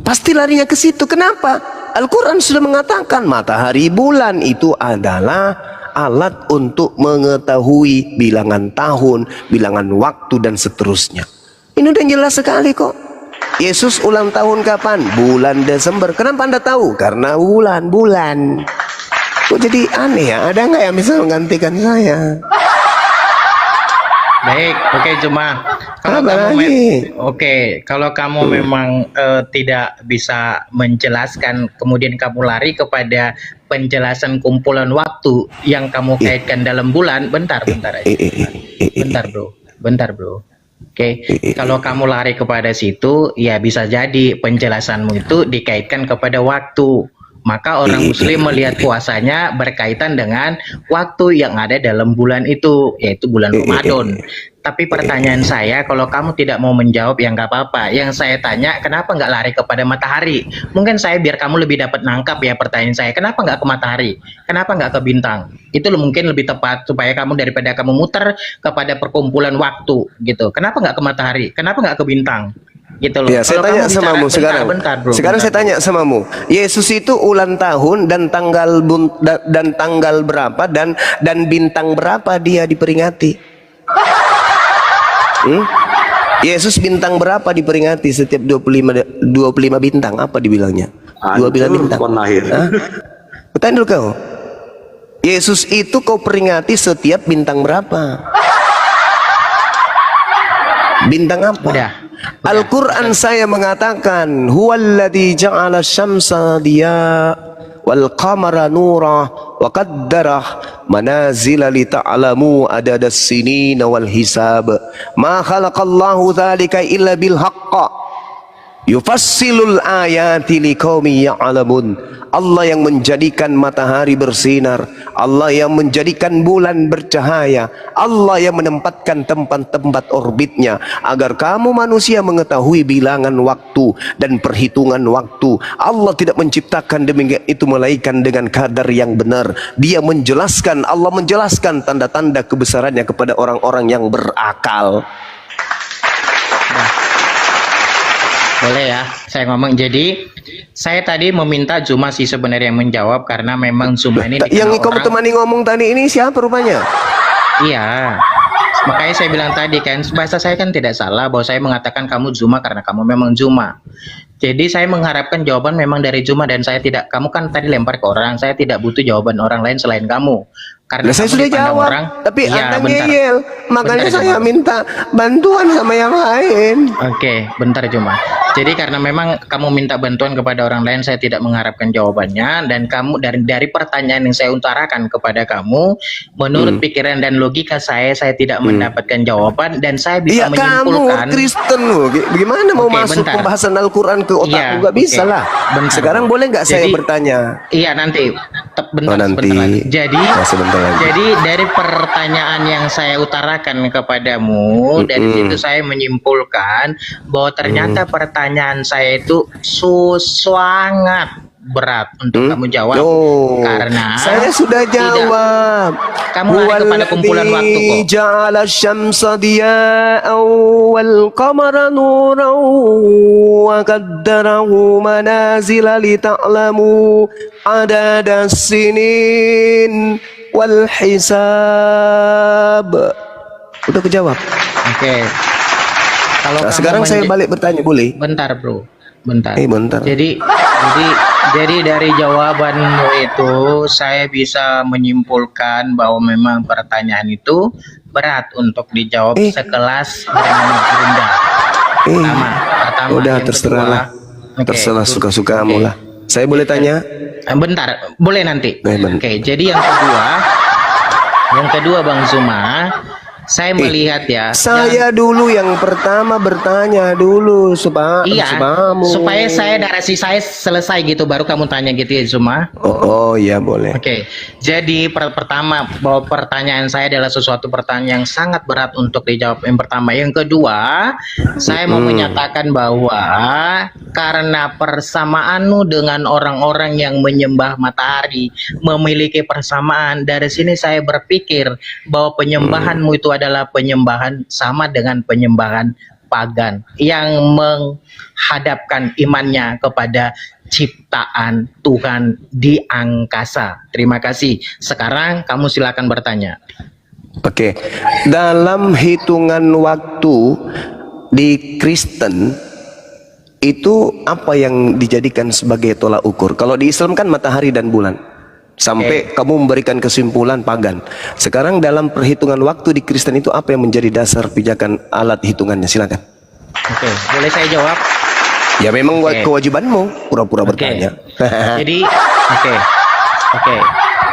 Pasti larinya ke situ. Kenapa? Al-Quran sudah mengatakan matahari bulan itu adalah alat untuk mengetahui bilangan tahun, bilangan waktu dan seterusnya. Ini udah jelas sekali kok. Yesus ulang tahun kapan? Bulan Desember. Kenapa Anda tahu? Karena bulan. Kok jadi aneh ya? Ada nggak yang bisa menggantikan saya? Baik, oke Juma. Kalau Apa kamu lagi? kalau kamu memang tidak bisa menjelaskan, kemudian kamu lari kepada penjelasan kumpulan waktu yang kamu kaitkan dalam bulan, bentar aja. Bentar bro. Oke, kalau kamu lari kepada situ, ya bisa jadi penjelasanmu itu dikaitkan kepada waktu. Maka orang Muslim melihat puasanya berkaitan dengan waktu yang ada dalam bulan itu, yaitu bulan Ramadan. Tapi pertanyaan saya, kalau kamu tidak mau menjawab, ya nggak apa-apa. Yang saya tanya, kenapa nggak lari kepada matahari? Mungkin saya biar kamu lebih dapat nangkap ya pertanyaan saya. Kenapa nggak ke matahari? Kenapa nggak ke bintang? Itu mungkin lebih tepat supaya kamu daripada kamu muter kepada perkumpulan waktu gitu. Kenapa nggak ke matahari? Kenapa nggak ke bintang? Gitu loh. Ya, saya Kalau tanya kamu sama bicara- kamu sekarang. bro, Sekarang saya tanya sama kamu. Yesus itu ulang tahun dan tanggal berapa dan bintang berapa dia diperingati? Yesus bintang berapa diperingati setiap 25 bintang? Apa dibilangnya? 12 bintang. Pohon lahir. Hah? Bertanya dulu kau. Yesus itu kau peringati setiap bintang berapa? Bintang apa? Udah. Al-Quran saya mengatakan huwallazi ja'ala syamsa diya wal qamara nura wa qaddarah manazila li ta'lamu adadas sinina wal hisab ma khalaqallahu dzalika illa bil haqq yufassilul ayati liqaumin ya'lamun. Allah yang menjadikan matahari bersinar, Allah yang menjadikan bulan bercahaya, Allah yang menempatkan tempat-tempat orbitnya agar kamu manusia mengetahui bilangan waktu dan perhitungan waktu. Allah tidak menciptakan demikian itu melainkan dengan kadar yang benar. Dia menjelaskan, Allah menjelaskan tanda-tanda kebesarannya kepada orang-orang yang berakal. Boleh ya, saya ngomong. Jadi saya tadi meminta Zuma sih sebenarnya yang menjawab karena memang Zuma ini Yang dikenal kamu orang. temani ngomong tadi ini siapa rupanya? Iya, makanya saya bilang tadi kan bahasa saya kan tidak salah bahwa saya mengatakan kamu Zuma karena kamu memang Zuma. Jadi saya mengharapkan jawaban memang dari Zuma dan saya tidak. Kamu kan tadi lempar ke orang, saya tidak butuh jawaban orang lain selain kamu. Karena Nah, saya kamu sudah dipandang jawab, orang, tapi iya, Anda bentar. ngeyel, makanya Bentar, saya Zuma. minta bantuan sama yang lain. Oke, bentar Zuma. Jadi karena memang kamu minta bantuan kepada orang lain, saya tidak mengharapkan jawabannya dan kamu dari pertanyaan yang saya utarakan kepada kamu, menurut pikiran dan logika saya tidak mendapatkan jawaban dan saya bisa Iya, kamu menyimpulkan. Kristen loh. Gimana mau Oke, masuk bentar. pembahasan Al-Quran ke otakku? Iya, Gak bisa oke. lah. Bentar. Sekarang boleh nggak saya Jadi- bertanya? Iya nanti, bentar, Oh, nanti. sebentar lagi. Jadi, Oh, sebentar lagi. jadi dari pertanyaan yang saya utarakan kepadamu, dari situ saya menyimpulkan bahwa ternyata pertanyaan saya itu sangat berat untuk kamu jawab Oh, karena saya sudah tidak- jawab. Kamu lari kepada kumpulan waktu kok. Ja'ala syamsa diya'an wal qamara nuran wa qaddarahu manazila li ta'lamu adadas sinin wal hisab. Udah kejawab. Oke. Kalau Nah, kamu sekarang saya balik bertanya, boleh? bentar bro, bentar. Bentar. Jadi dari jawabanmu itu saya bisa menyimpulkan bahwa memang pertanyaan itu berat untuk dijawab sekelas bernama Bunda. Pertama, Udah yang terserahlah. kedua. Oke, Terserah itu- suka-sukamu oke. lah. Saya boleh tanya? Bentar, boleh nanti. Bentar. Oke, jadi yang kedua Bang Zuma, saya melihat ya. Saya dulu yang pertama bertanya dulu Iya, supaya narasi saya selesai gitu, baru kamu tanya gitu ya Zuma. Oh iya boleh. Oke, jadi pertama bahwa pertanyaan saya adalah sesuatu pertanyaan yang sangat berat untuk dijawab. Yang pertama, yang kedua, saya mau menyatakan bahwa karena persamaanmu dengan orang-orang yang menyembah matahari memiliki persamaan, dari sini saya berpikir bahwa penyembahanmu itu adalah penyembahan sama dengan penyembahan pagan yang menghadapkan imannya kepada ciptaan Tuhan di angkasa. Terima kasih. Sekarang kamu silakan bertanya. Oke. Dalam hitungan waktu di Kristen itu apa yang dijadikan sebagai tolak ukur? Kalau di Islam kan matahari dan bulan. Sampai kamu memberikan kesimpulan pagan. Sekarang dalam perhitungan waktu di Kristen itu apa yang menjadi dasar pijakan alat hitungannya? Silakan. Oke, boleh saya jawab? Ya memang Oke. kewajibanmu pura-pura bertanya. Jadi, oke.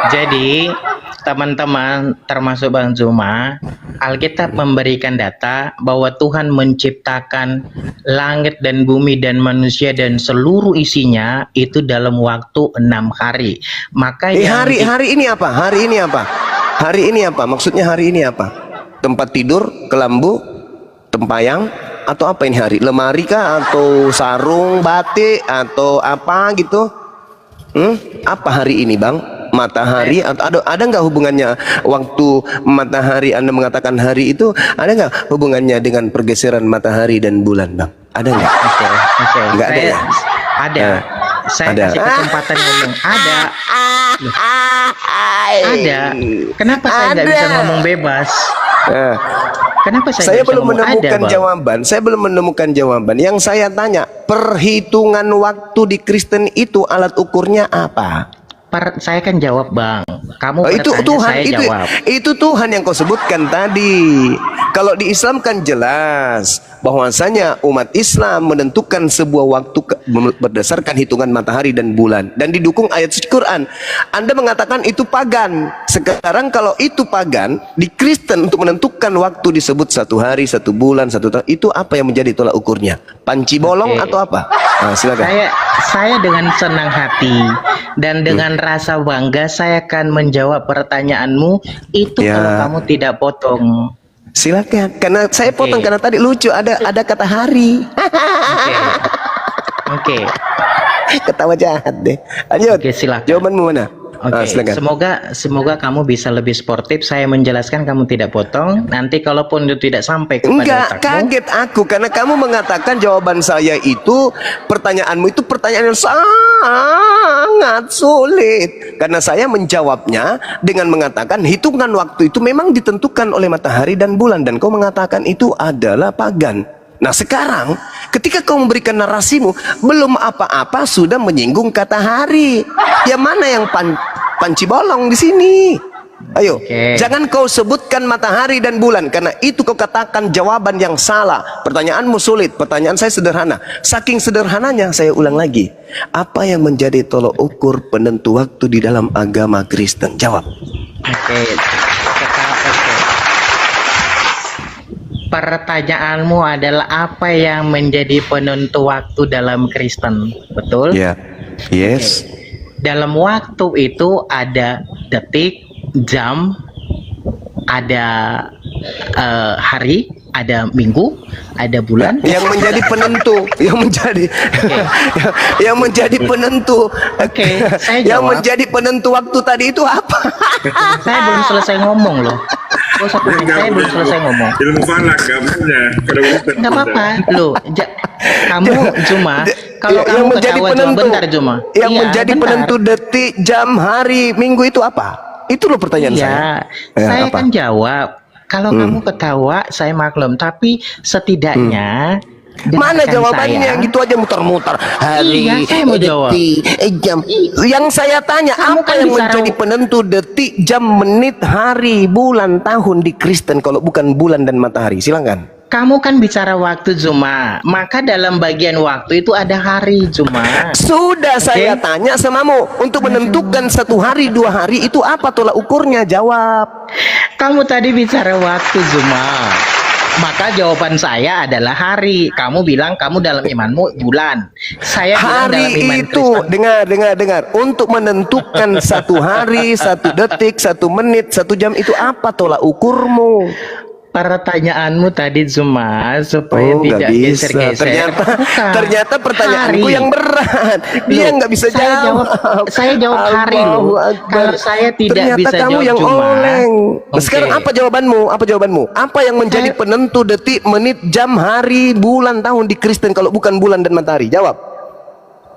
Jadi, teman-teman termasuk Bang Zuma, Alkitab memberikan data bahwa Tuhan menciptakan langit dan bumi dan manusia dan seluruh isinya itu dalam waktu 6 hari. Maka Hari ini apa? Hari ini apa? Hari ini apa? Maksudnya hari ini apa? Tempat tidur, kelambu, tempayang, atau apa ini hari? Lemari kah? Atau sarung, batik, atau apa gitu? Apa hari ini, Bang? Matahari atau ada nggak hubungannya waktu matahari Anda mengatakan hari itu ada nggak hubungannya dengan pergeseran matahari dan bulan, Bang? Ada nggak? Oke. Nggak ada ya? Ada. Saya Ada. kasih kesempatan ngomong. Ada. Loh, ada. Kenapa saya nggak bisa ngomong bebas? Kenapa saya Saya nggak bisa belum ngomong ada, menemukan Bang? jawaban. Saya belum menemukan jawaban. Yang saya tanya, perhitungan waktu di Kristen itu alat ukurnya apa? Saya kan jawab, Bang. Kamu Oh, itu bertanya, Tuhan, saya jawab. itu Tuhan yang kau sebutkan tadi. Kalau di Islam kan jelas bahwasanya umat Islam menentukan sebuah waktu berdasarkan hitungan matahari dan bulan dan didukung ayat suci Quran. Anda mengatakan itu pagan. Sekarang kalau itu pagan, di Kristen untuk menentukan waktu disebut 1 hari, 1 bulan, 1 tahun. Itu apa yang menjadi tolak ukurnya? Panci bolong Oke. atau apa? Nah, silakan. Saya dengan senang hati dan dengan rasa bangga saya akan menjawab pertanyaanmu itu Ya. kalau kamu tidak potong. Silakan. Karena saya potong Oke. karena tadi lucu ada kata hari. Oke. Ketawa jahat deh. Lanjut. Oke, silakan. Jawabanmu mana? Oke, Silakan. semoga kamu bisa lebih sportif. Saya menjelaskan, kamu tidak potong. Nanti kalaupun itu tidak sampai kepada Enggak, otakmu, kaget aku karena kamu mengatakan jawaban saya itu pertanyaanmu itu pertanyaan yang sangat sulit. Karena saya menjawabnya dengan mengatakan hitungan waktu itu memang ditentukan oleh matahari dan bulan dan kau mengatakan itu adalah pagan. Nah sekarang ketika kau memberikan narasimu belum apa-apa sudah menyinggung kata hari. Yang mana yang panci bolong di sini? Ayo, Oke. jangan kau sebutkan matahari dan bulan karena itu kau katakan jawaban yang salah. Pertanyaanmu sulit, pertanyaan saya sederhana. Saking sederhananya saya ulang lagi. Apa yang menjadi tolok ukur penentu waktu di dalam agama Kristen? Jawab. Oke. Pertanyaanmu adalah apa yang menjadi penentu waktu dalam Kristen, betul? Ya. Yes. Dalam waktu itu ada detik, jam, ada hari, ada minggu, ada bulan. Yang menjadi penentu, yang menjadi penentu. Oke, saya Yang jawab. menjadi penentu waktu tadi itu apa? Saya belum selesai ngomong loh. Saya belum selesai ngomong. Ilmu falak kamunya. Nggak apa-apa, loh. Kamu cuma kalau yang kamu menjadi ketawa cuma penentu, bentar cuma. yang Iya, menjadi bentar. penentu detik, jam, hari, minggu itu apa? Itu loh pertanyaan saya. Iya, Ya, saya apa? kan jawab. Kalau kamu ketawa, saya maklum. Tapi setidaknya Mana dengarkan jawabannya? saya. Gitu aja muter-muter. Hari, Iya, saya mau jawab. detik, jam. Yang saya tanya, Kamu apa kan yang bicara- menjadi penentu detik, jam, menit, hari, bulan, tahun di Kristen kalau bukan bulan dan matahari? Silakan. Kamu kan bicara waktu Juma, maka dalam bagian waktu itu ada hari Juma. Sudah saya tanya samamu untuk menentukan 1 hari, 2 hari itu apa tolak ukurnya? Jawab. Kamu tadi bicara waktu Juma, maka jawaban saya adalah hari. Kamu bilang kamu dalam imanmu bulan. Saya bilang dalam Hari iman itu Kristen. dengar untuk menentukan 1 hari, 1 detik, 1 menit, 1 jam itu apa tolak ukurmu? Pertanyaanmu tadi Zuma supaya Oh, tidak nggak bisa. geser-geser. Bukan. Ternyata pertanyaanku Hari. yang berat. Dia Loh, nggak bisa saya jawab. saya jawab hari loh. Allahu Akbar. Kalau saya tidak Ternyata bisa kamu jawab yang Zuma. oleng. Oke. Sekarang apa jawabanmu? Apa jawabanmu? Apa yang menjadi penentu detik, menit, jam, hari, bulan, tahun di Kristen kalau bukan bulan dan matahari? Jawab.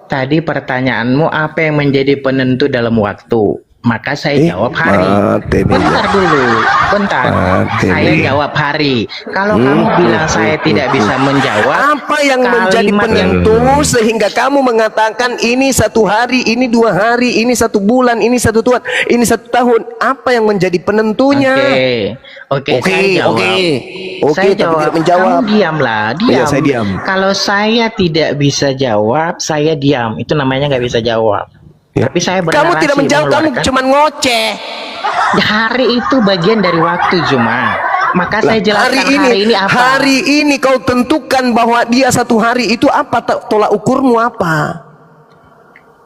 Tadi pertanyaanmu apa yang menjadi penentu dalam waktu? Maka saya jawab hari. mati nih. Bentar dulu, bentar. Mati Saya nih. jawab hari. Kalau kamu bilang saya tidak bisa menjawab, Apa yang menjadi kalimat penentu sehingga kamu mengatakan ini 1 hari, ini 2 hari, ini 1 bulan, ini 1 tahun, ini 1 tahun? Apa yang menjadi penentunya? Oke, Oke, saya jawab. oke. Oke, Saya tapi jawab. tidak menjawab. Kamu diamlah, diam. Iya, saya diam. Kalau saya tidak bisa jawab, saya diam. Itu namanya nggak bisa jawab. Ya. Tapi saya Kamu bernarasi tidak menjawab, kamu mengeluarkan. cuma ngoceh. Hari itu bagian dari waktu Juma. Maka saya jelaskan hari ini apa? Hari ini kau tentukan bahwa dia 1 hari itu apa tolak ukurmu apa?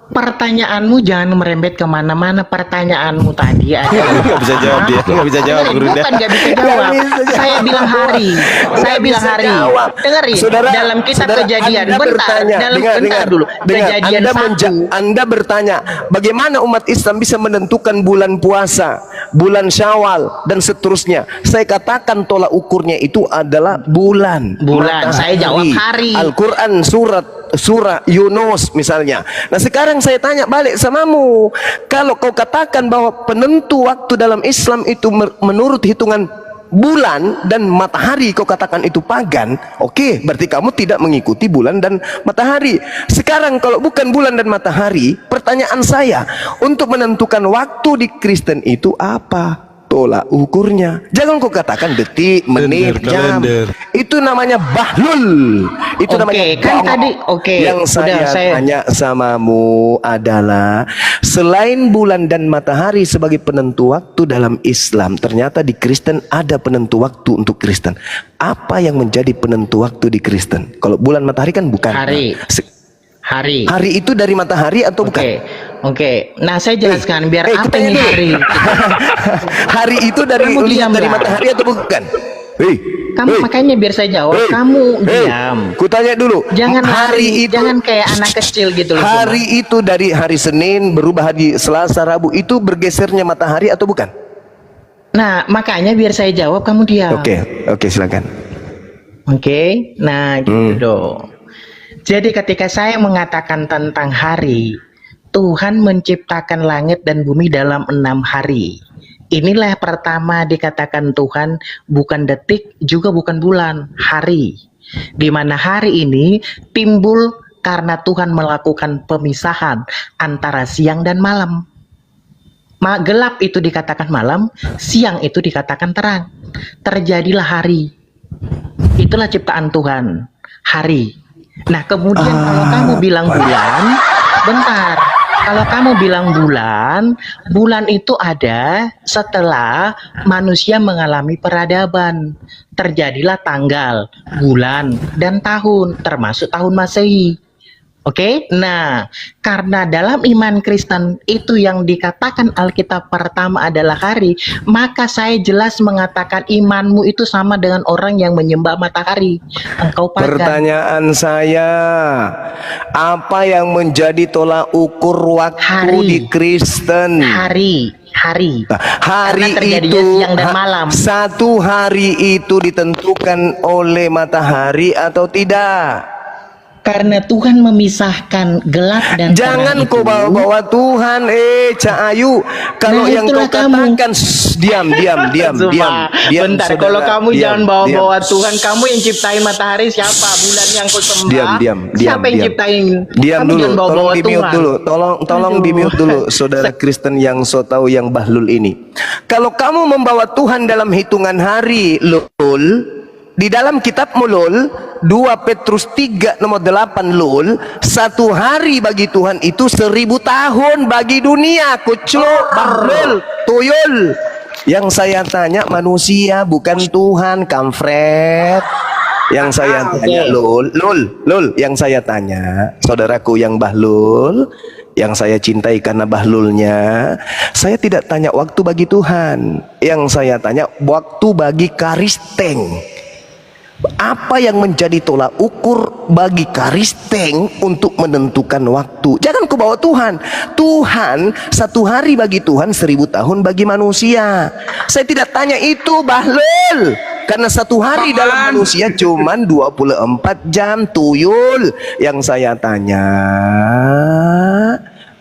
Pertanyaanmu jangan merembet kemana-mana. Pertanyaanmu tadi ada. Nggak bisa jawab dia, nggak bisa jawab, Guru. Bukan nggak bisa jawab. Nggak bisa jawab. Saya bilang hari. Saya Nggak bilang bisa hari. jawab. Dengerin. Saudara, dalam kitab saudara, kejadian. Anda Bentar. bertanya, Dalam dengar, bentar dengar, dulu. dengar. Kejadian Anda bertanya, bagaimana umat Islam bisa menentukan bulan puasa, bulan Syawal dan seterusnya? Saya katakan tolak ukurnya itu adalah bulan. Bulan. Saya jawab hari. Al-Quran surah Yunus misalnya. Nah sekarang saya tanya balik samamu, kalau kau katakan bahwa penentu waktu dalam Islam itu menurut hitungan bulan dan matahari kau katakan itu pagan, oke, berarti kamu tidak mengikuti bulan dan matahari. Sekarang kalau bukan bulan dan matahari, pertanyaan saya, untuk menentukan waktu di Kristen itu apa tolak ukurnya? Jangan kau katakan detik, menit, jam. Itu namanya bahlul. Itu Oke, namanya kan bohong. tadi oke. Yang Udah, saya tanya samamu adalah, selain bulan dan matahari sebagai penentu waktu dalam Islam, ternyata di Kristen ada penentu waktu untuk Kristen. Apa yang menjadi penentu waktu di Kristen? Kalau bulan matahari kan bukan. Hari. Hari. Hari itu dari matahari atau bukan? Oke. Nah, saya jelaskan biar apa kita ini dulu. hari. Hari itu dari Kamu lihat diam dari lah. matahari atau bukan? Kamu makanya biar saya jawab, kamu diam. Kutanya dulu. Jangan hari itu, jangan kayak anak kecil gitu loh. hari itu dari hari Senin berubah hari Selasa, Rabu, itu bergesernya matahari atau bukan? Nah, makanya biar saya jawab, kamu diam. Oke, silakan. Oke, nah gitu dong. Jadi ketika saya mengatakan tentang hari, Tuhan menciptakan langit dan bumi dalam 6 hari. Inilah pertama dikatakan Tuhan, bukan detik, juga bukan bulan, hari. Di mana hari ini timbul karena Tuhan melakukan pemisahan antara siang dan malam. Gelap itu dikatakan malam, siang itu dikatakan terang. Terjadilah hari. Itulah ciptaan Tuhan, hari. Nah, kemudian kalau kamu bilang bulan, bentar. Kalau kamu bilang bulan itu ada setelah manusia mengalami peradaban. Terjadilah tanggal, bulan, dan tahun, termasuk tahun Masehi. Oke, nah karena dalam iman Kristen itu yang dikatakan Alkitab pertama adalah hari, maka saya jelas mengatakan imanmu itu sama dengan orang yang menyembah matahari. Engkau pagan. Pertanyaan saya, apa yang menjadi tolak ukur waktu Hari. di Kristen? Hari. Hari Karena terjadinya itu siang dan malam. Satu hari itu ditentukan oleh matahari atau tidak? Karena Tuhan memisahkan gelap dan Jangan terang kau itu. bawa-bawa Tuhan, Cak Ayu. Kalau Nah, yang kau itulah kamu. katakan, diam. Sumpah. Bentar, saudara. kalau kamu Diam, jangan bawa-bawa diam. Tuhan, kamu yang ciptain matahari siapa? Bulan yang kau sembah. Diam. Siapa yang ciptain? Diam Kamu dulu, jangan bawa-bawa tolong di-mute Tuhan. dulu. Tolong Aduh. di-mute dulu, saudara Kristen yang so tahu yang bahlul ini. Kalau kamu membawa Tuhan dalam hitungan hari, lul, di dalam kitab mulul 2 Petrus 3 nomor 8 lul, satu hari bagi Tuhan itu 1000 tahun bagi dunia. Kucluk, bahlul, tuyul. Yang saya tanya manusia bukan Tuhan, kampret. Yang saya tanya lul, yang saya tanya saudaraku yang bahlul, yang saya cintai karena bahlulnya, saya tidak tanya waktu bagi Tuhan. Yang saya tanya waktu bagi Karisteng. Apa yang menjadi tolak ukur bagi Karisteng untuk menentukan waktu? Jangan kau bawa Tuhan. Tuhan, satu hari bagi Tuhan 1000 tahun bagi manusia. Saya tidak tanya itu, bahlul. Karena satu hari dalam manusia cuman 24 jam, tuyul. Yang saya tanya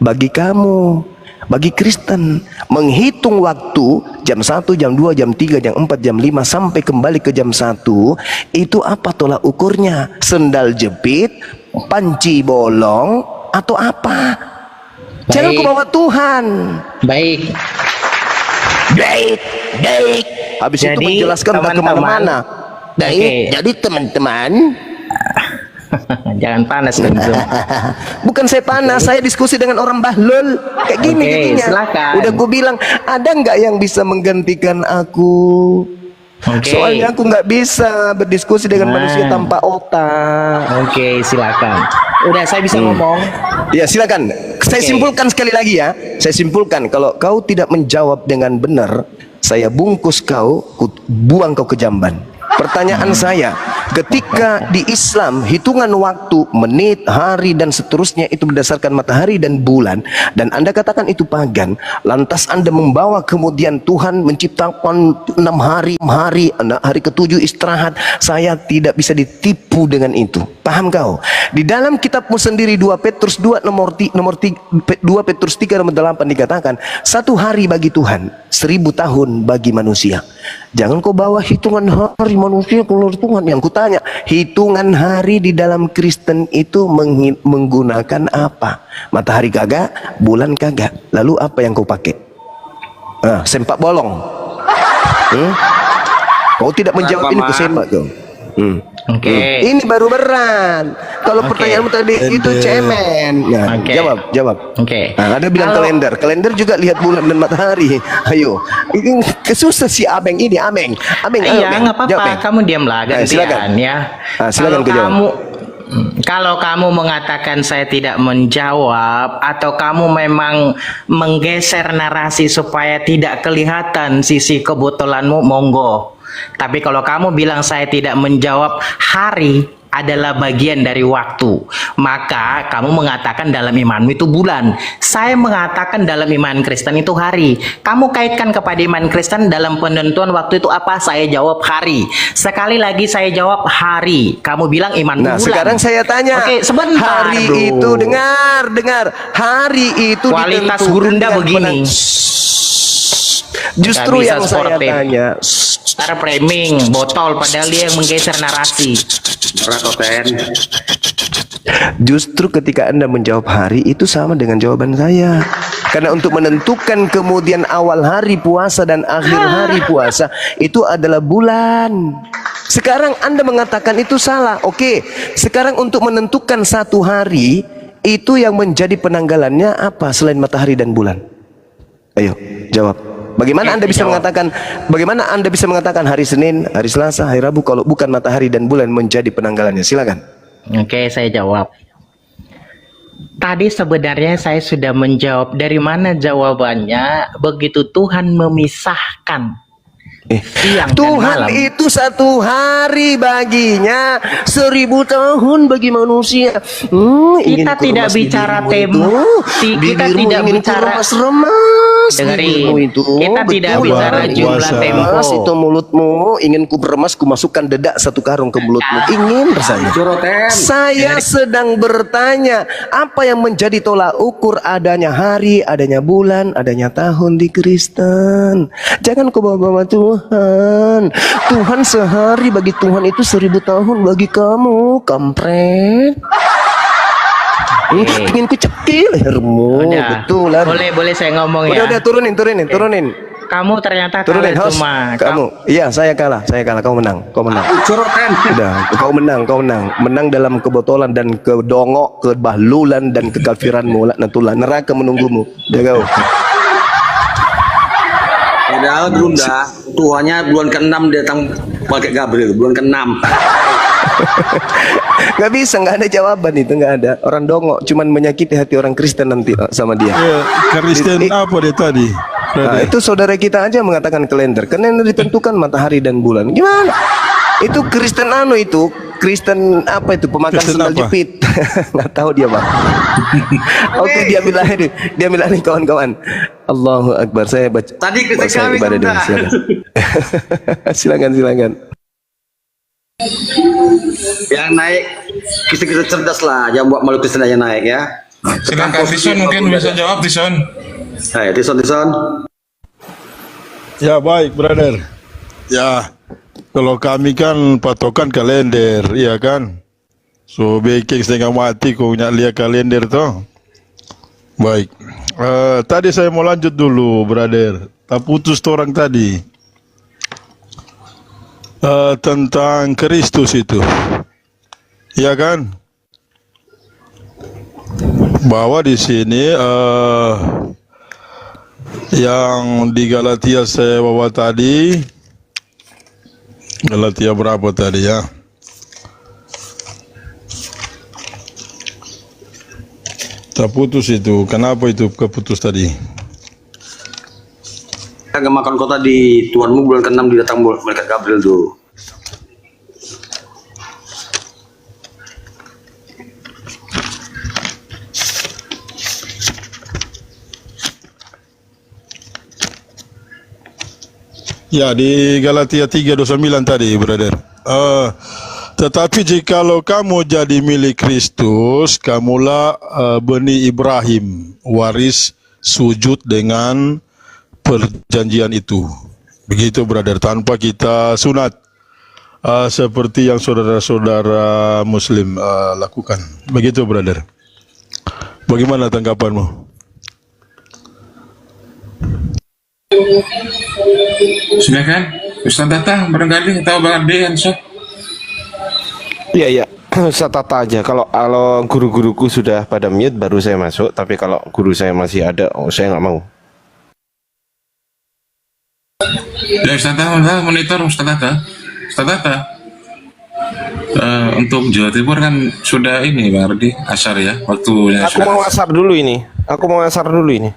bagi kamu, bagi Kristen, menghitung waktu jam 1, jam 2, jam 3, jam 4, jam 5 sampai kembali ke jam 1, itu apa tolak ukurnya? Sendal jepit, panci bolong, atau apa? Jangan kau bawa Tuhan. Baik. Habis itu Jadi, menjelaskan tak teman-teman, kemana-mana. Oke. Jadi teman-teman, Jangan panas dong, Zum. bukan saya panas, saya diskusi dengan orang bahlul kayak gini Oke, jadinya. silakan. Udah gue bilang, ada nggak yang bisa menggantikan aku? Oke. Soalnya aku nggak bisa berdiskusi dengan manusia tanpa otak. Oke, silakan. Udah, saya bisa ngomong. Ya silakan. Saya Oke. simpulkan sekali lagi ya. Saya simpulkan, kalau kau tidak menjawab dengan benar, saya bungkus kau, buang kau ke jamban. Pertanyaan saya, ketika di Islam hitungan waktu, menit, hari dan seterusnya itu berdasarkan matahari dan bulan, dan Anda katakan itu pagan, lantas Anda membawa kemudian Tuhan menciptakan 6 hari, hari ke-7 istirahat, saya tidak bisa ditipu dengan itu. Paham kau? Di dalam kitabmu sendiri 2 Petrus 2 2 Petrus 3 nomor 8 dikatakan, satu hari bagi Tuhan, 1000 tahun bagi manusia. Jangan kau bawa hitungan hari manusia keluar Tuhan. Yang kutanya, hitungan hari di dalam Kristen itu menggunakan apa? Matahari kagak, bulan kagak. Lalu apa yang kau pakai? Sempak bolong. Kau tidak menjawab ini, kusempak kau. Oke. Ini baru berat. Kalau pertanyaanmu tadi itu cemen. Nah, Oke. jawab. Oke. Nah, ada bilang Kalau- kalender juga lihat bulan dan matahari. Ayo, ini kesusah si Ameng ini, Ameng. Ayo, Iya, Ameng. nggak apa-apa. Jawab, Ameng. Kamu diamlah, gantian silakan. ya. Silakan kau jawab. Kalau kamu mengatakan saya tidak menjawab, atau kamu memang menggeser narasi supaya tidak kelihatan sisi kebetulanmu, monggo. Tapi kalau kamu bilang saya tidak menjawab, hari adalah bagian dari waktu, maka kamu mengatakan dalam imanmu itu bulan. Saya mengatakan dalam iman Kristen itu hari. Kamu kaitkan kepada iman Kristen dalam penentuan waktu itu apa? Saya jawab hari. Sekali lagi saya jawab hari. Kamu bilang iman Nah, bulan. sekarang saya tanya. Oke, sebentar, hari bro. itu dengar. Hari itu Kualitas ditentukan gurunda dengan begini. Justru Nggak bisa yang saya sportif. tanya. Cara framing, botol, padahal dia yang menggeser narasi. Justru ketika Anda menjawab hari itu sama dengan jawaban saya. Karena untuk menentukan kemudian awal hari puasa dan akhir hari puasa itu adalah bulan. Sekarang Anda mengatakan itu salah. Oke, sekarang untuk menentukan satu hari itu yang menjadi penanggalannya apa selain matahari dan bulan? Ayo, jawab. Bagaimana Anda bisa mengatakan hari Senin, hari Selasa, hari Rabu kalau bukan matahari dan bulan menjadi penanggalannya? Silakan. Oke, saya jawab. Tadi sebenarnya saya sudah menjawab. Dari mana jawabannya? Begitu Tuhan memisahkan siang dan Tuhan malam. itu satu hari baginya, 1000 tahun bagi manusia. Ingin Kita tidak kuremas bicara bibirmu tema. itu. Kita Bibirmu tidak ingin bicara. kuremas-remas Dengerin. bibirmu itu. Kita tidak Betul, bicara ingin jumlah tempo. kuremas itu mulutmu. Ingin ku beremas, ku masukkan dedak satu karung ke mulutmu. Ingin rasanya. Saya sedang bertanya, apa yang menjadi tolak ukur adanya hari, adanya bulan, adanya tahun di Kristen? Jangan kau bawa-bawa Tuhan. Tuhan sehari bagi Tuhan itu 1000 tahun bagi kamu, kampret. Ingin ku cekil lehermu. Udah. Betulan. Boleh saya ngomong ya. Udah turunin. Kamu ternyata Turunin, kalah host. cuma. Kamu. Iya, saya kalah. Kau menang. Udah, kau menang. Menang dalam kebotolan dan kedongok, kebahlulan dan kekafiranmu. Laknatullah, neraka menunggumu. Udah kau. Padahal Gunda, Tuhannya bulan ke-6 datang pakai Gabriel, bulan ke-6. Gak bisa, gak ada jawaban itu, gak ada. Orang dongok cuman menyakiti hati orang Kristen nanti sama dia. Ya, Kristen apa dia tadi? Nah, itu saudara kita aja mengatakan kalender. Kalender ditentukan matahari dan bulan. Gimana? Itu Kristen itu Kristen apa itu? Pemakan Kristen sandal apa? jepit. Nggak tahu dia, Bang. Oke, dia bilang nih kawan-kawan. Allahu Akbar. Saya baca. Tadi Kristen saya kami ibadah dulu, sudah. silakan. silakan. Yang naik kita cerdas lah, jangan buat malu Kristen aja naik ya. Silakan Tison mungkin bisa jawab Tison. Hai, Tison. Ya baik, brother. Ya, kalau kami kan patokan kalender, iya kan? So baking setengah mati kau nak lihat kalender toh. Baik. Tadi saya mau lanjut dulu, brother. Tak putus tu orang tadi. Tentang Kristus itu. Iya kan? Bahwa di sini yang di Galatia saya bawa tadi, Galatia berapa tadi ya? Terputus itu. Kenapa itu keputus tadi? Makan kota di Tuhanmu bulan ke-6 didatang malaikat Gabriel tuh. Ya, di Galatia 3:29 tadi, brother. Tetapi jikalau kamu jadi milik Kristus, kamulah Bani Ibrahim, waris sujud dengan perjanjian itu. Begitu brother, tanpa kita sunat, seperti yang saudara-saudara Muslim lakukan. Begitu brother. Bagaimana tanggapanmu? Silakan, Ustaz Tata barangkali atau Bang Ade, Ansor. Iya, iya. Ustaz Tata aja. Kalau guru-guruku sudah pada mute baru saya masuk. Tapi kalau guru saya masih ada, saya nggak mau. Ya Ustaz Tata, monitor Ustaz Tata. Ustaz Tata. Untuk Jawa Timur kan sudah ini Bang Ardi, asar ya, waktunya Aku mau asar dulu ini.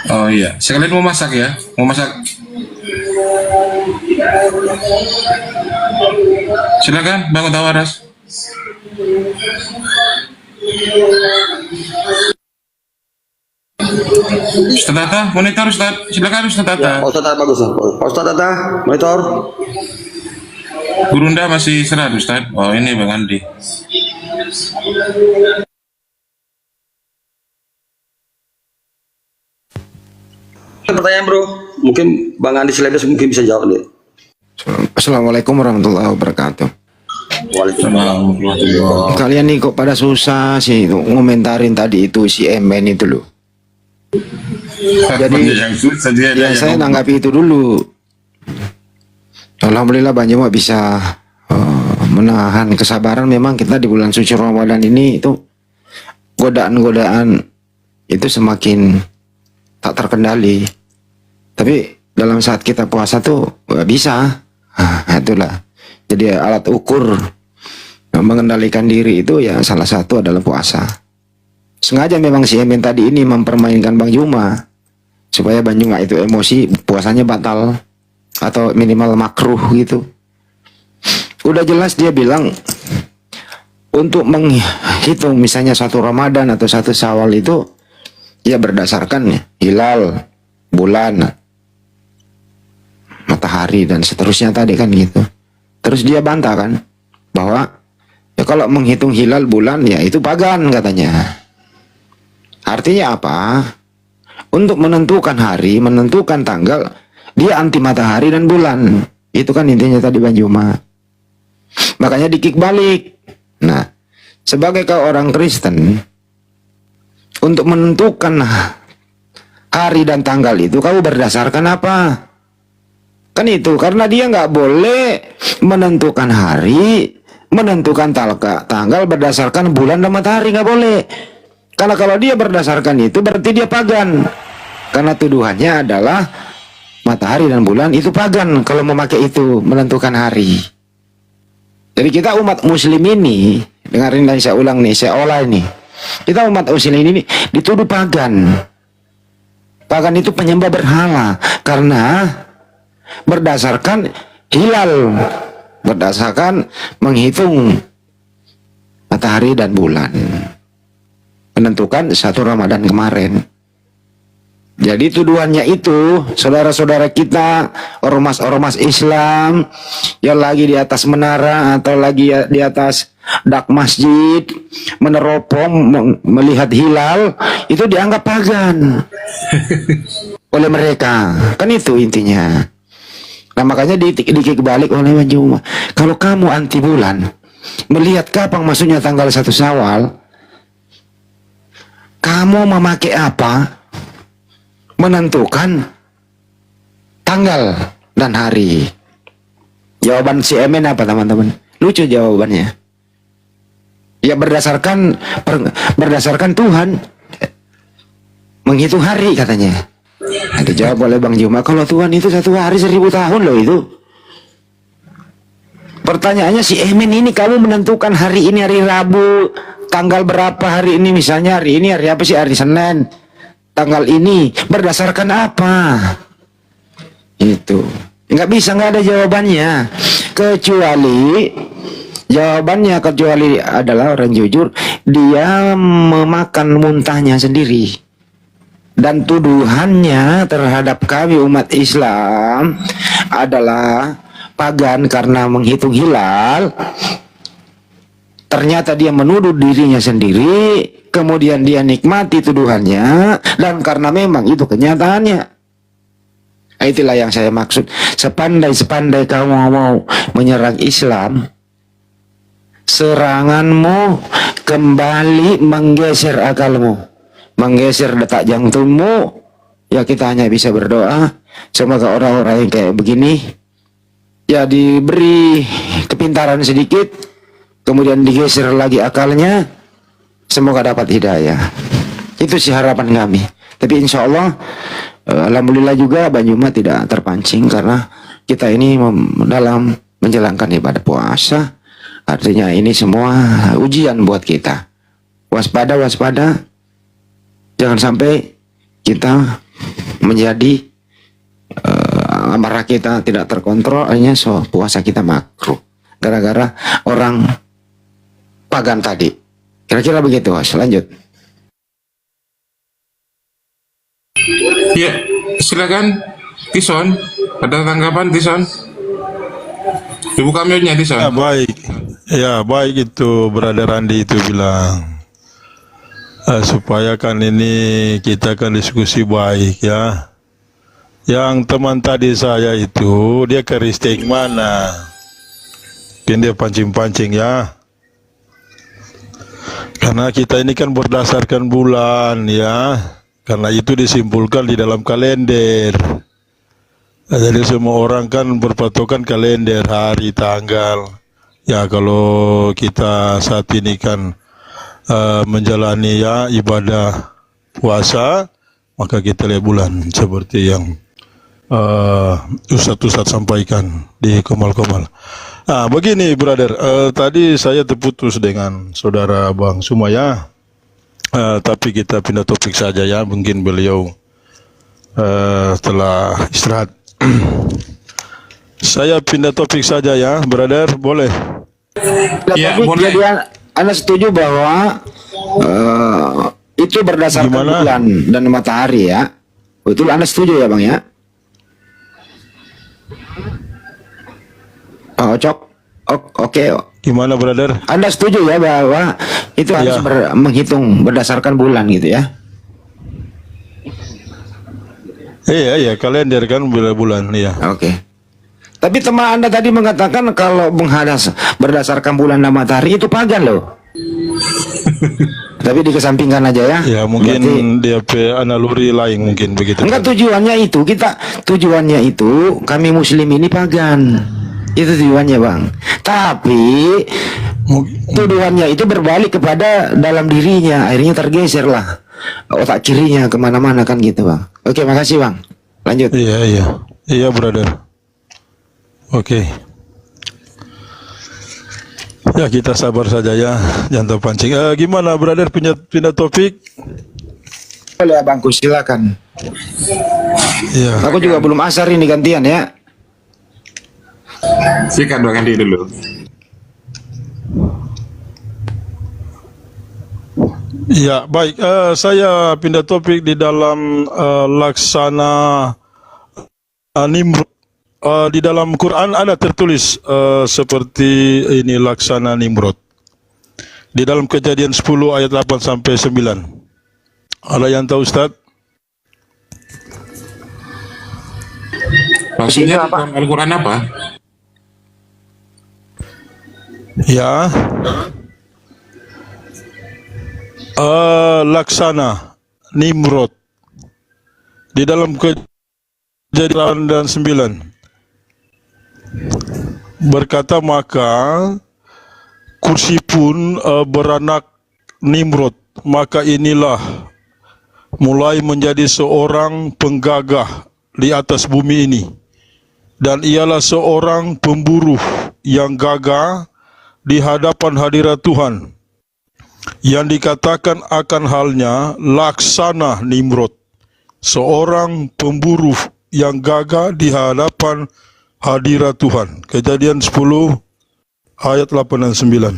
Oh iya, sekalian mau masak ya, mau masak. Silakan Bang Utawaras. Ustaz Tata, monitor Ustaz. Silakan Ustaz Tata. Pak Ustadz Tata bagus. Pak Ustadz Tata, monitor. Gurunda masih istirahat Ustaz. Oh ini Bang Andi. Pertanyaan bro, mungkin Bang Andi Selebes mungkin bisa jawab nih. Assalamualaikum warahmatullahi wabarakatuh. Waalaikumsalam. Kalian nih kok pada susah sih ngomentarin tadi itu si Emen itu loh. Jadi yang susah dia ya saya tanggapi itu dulu. Alhamdulillah Bang Juma bisa menahan kesabaran. Memang kita di bulan suci Ramadan ini itu godaan-godaan itu semakin tak terkendali. Tapi dalam saat kita puasa tuh gak bisa. Itulah. Jadi alat ukur mengendalikan diri itu ya salah satu adalah puasa. Sengaja memang si Emin tadi ini mempermainkan Bang Juma supaya Bang Juma itu emosi, puasanya batal atau minimal makruh gitu. Udah jelas dia bilang untuk menghitung misalnya satu Ramadan atau satu Syawal itu ya berdasarkan hilal, bulan, matahari dan seterusnya tadi kan gitu. Terus dia bantah kan bahwa ya kalau menghitung hilal bulan ya itu pagan katanya. Artinya apa? Untuk menentukan hari, menentukan tanggal, dia anti matahari dan bulan. Itu kan intinya tadi Bang Juma. Makanya dikik balik. Nah, sebagai kau orang Kristen, untuk menentukan hari dan tanggal itu kau berdasarkan apa? Kan itu, karena dia nggak boleh menentukan hari, menentukan tanggal berdasarkan bulan dan matahari, nggak boleh. Karena kalau dia berdasarkan itu berarti dia pagan. Karena tuduhannya adalah matahari dan bulan itu pagan kalau memakai itu menentukan hari. Jadi kita umat muslim ini, dengarin dan saya ulang nih, saya olah ini. Kita umat muslim ini dituduh pagan. Pagan itu penyembah berhala karena berdasarkan hilal, berdasarkan menghitung matahari dan bulan, menentukan satu Ramadan kemarin. Jadi tuduhannya itu saudara-saudara kita ormas-ormas Islam yang lagi di atas menara atau lagi di atas dak masjid meneropong melihat hilal itu dianggap pagan oleh mereka. Kan itu intinya. Nah makanya dikik balik oleh Bang Juma. Kalau kamu anti bulan, melihat kapan maksudnya tanggal 1 Syawal, kamu memakai apa? Menentukan tanggal dan hari. Jawaban si Emen apa teman-teman? Lucu jawabannya. Ya berdasarkan Tuhan menghitung hari katanya. Nah, dijawab oleh Bang Juma, kalau Tuhan itu 1 hari 1000 tahun loh itu. Pertanyaannya si Emen ini, kamu menentukan hari ini hari Rabu, tanggal berapa hari ini, misalnya hari ini hari apa sih, hari Senin, tanggal ini berdasarkan apa? Itu nggak bisa, nggak ada jawabannya, kecuali adalah orang jujur dia memakan muntahnya sendiri. Dan tuduhannya terhadap kami umat Islam adalah pagan karena menghitung hilal, ternyata dia menuduh dirinya sendiri, kemudian dia nikmati tuduhannya, dan karena memang itu kenyataannya. Itulah yang saya maksud. Sepandai-sepandai kamu mau menyerang Islam, seranganmu kembali menggeser akalmu, menggeser detak jantungmu. Ya kita hanya bisa berdoa, semoga orang-orang yang kayak begini ya diberi kepintaran sedikit, kemudian digeser lagi akalnya, semoga dapat hidayah. Itu sih harapan kami. Tapi insya Allah, alhamdulillah juga Banyuma tidak terpancing, karena kita ini dalam menjalankan ibadah puasa. Artinya ini semua ujian buat kita. Waspada, waspada. Jangan sampai kita menjadi amarah kita tidak terkontrol, akhirnya puasa kita makruh gara-gara orang pagan tadi. Kira-kira begitu, Mas. Lanjut. Ya, silakan Tison. Ada tanggapan Tison? Dibuka mute-nya Tison. Ya, baik. Ya, baik itu Brother Andi itu bilang. Supaya kan ini kita kan diskusi baik ya. Yang teman tadi saya itu dia keristik mana? Mungkin dia pancing-pancing ya. Karena kita ini kan berdasarkan bulan ya. Karena itu disimpulkan di dalam kalender. Jadi semua orang kan berpatokan kalender, hari, tanggal. Ya kalau kita saat ini kan menjalani ya ibadah puasa, maka kita lihat bulan seperti yang Ustadz sampaikan di Komal-Komal. Nah, begini brother, tadi saya terputus dengan saudara Bang Sumaya, tapi kita pindah topik saja ya, mungkin beliau telah istirahat. Saya pindah topik saja ya, brother, boleh? Ya, Tapi boleh. jadi Anda setuju bahwa itu berdasarkan Gimana? bulan dan matahari ya? Betul, Anda setuju ya Bang ya? Oh, Cok. Oke. Gimana brother? Anda setuju ya bahwa itu harus Ya. menghitung berdasarkan bulan gitu ya? Iya, kalender kan bulan, iya. Oke. Tapi teman Anda tadi mengatakan kalau berdasarkan bulan dan matahari itu pagan loh. Tapi dikesampingkan aja ya. Ya mungkin Berarti, dia pe analuri lain mungkin begitu. enggak, tujuannya itu kami muslim ini pagan. Itu tujuannya Bang. Tapi tuduhannya itu berbalik kepada dalam dirinya, akhirnya tergeser lah otak kirinya kemana-mana kan gitu Bang. Oke, makasih Bang. Lanjut. Iya brother. Oke. Ya kita sabar saja ya, jangan terpancing. Gimana brother, pindah topik? Boleh Abangku, silakan. Iya. Aku juga belum asar ini gantian ya. Sikat Bang Andi dulu. Ya baik, saya pindah topik di dalam laksana Nimrod. Di dalam Quran ada tertulis seperti ini laksana Nimrod. Di dalam Kejadian 10 ayat 8 sampai 9. Ada yang tahu Ustaz? Maksudnya dalam Al-Quran apa? Ya. Laksana Nimrod. Di dalam Kejadian 9. Berkata maka kursi pun beranak Nimrod, maka inilah mulai menjadi seorang penggagah di atas bumi ini, dan ialah seorang pemburu yang gagah di hadapan hadirat Tuhan, yang dikatakan akan halnya laksana Nimrod, seorang pemburu yang gagah di hadapan hadirat Tuhan. Kejadian 10 ayat 8 dan 9.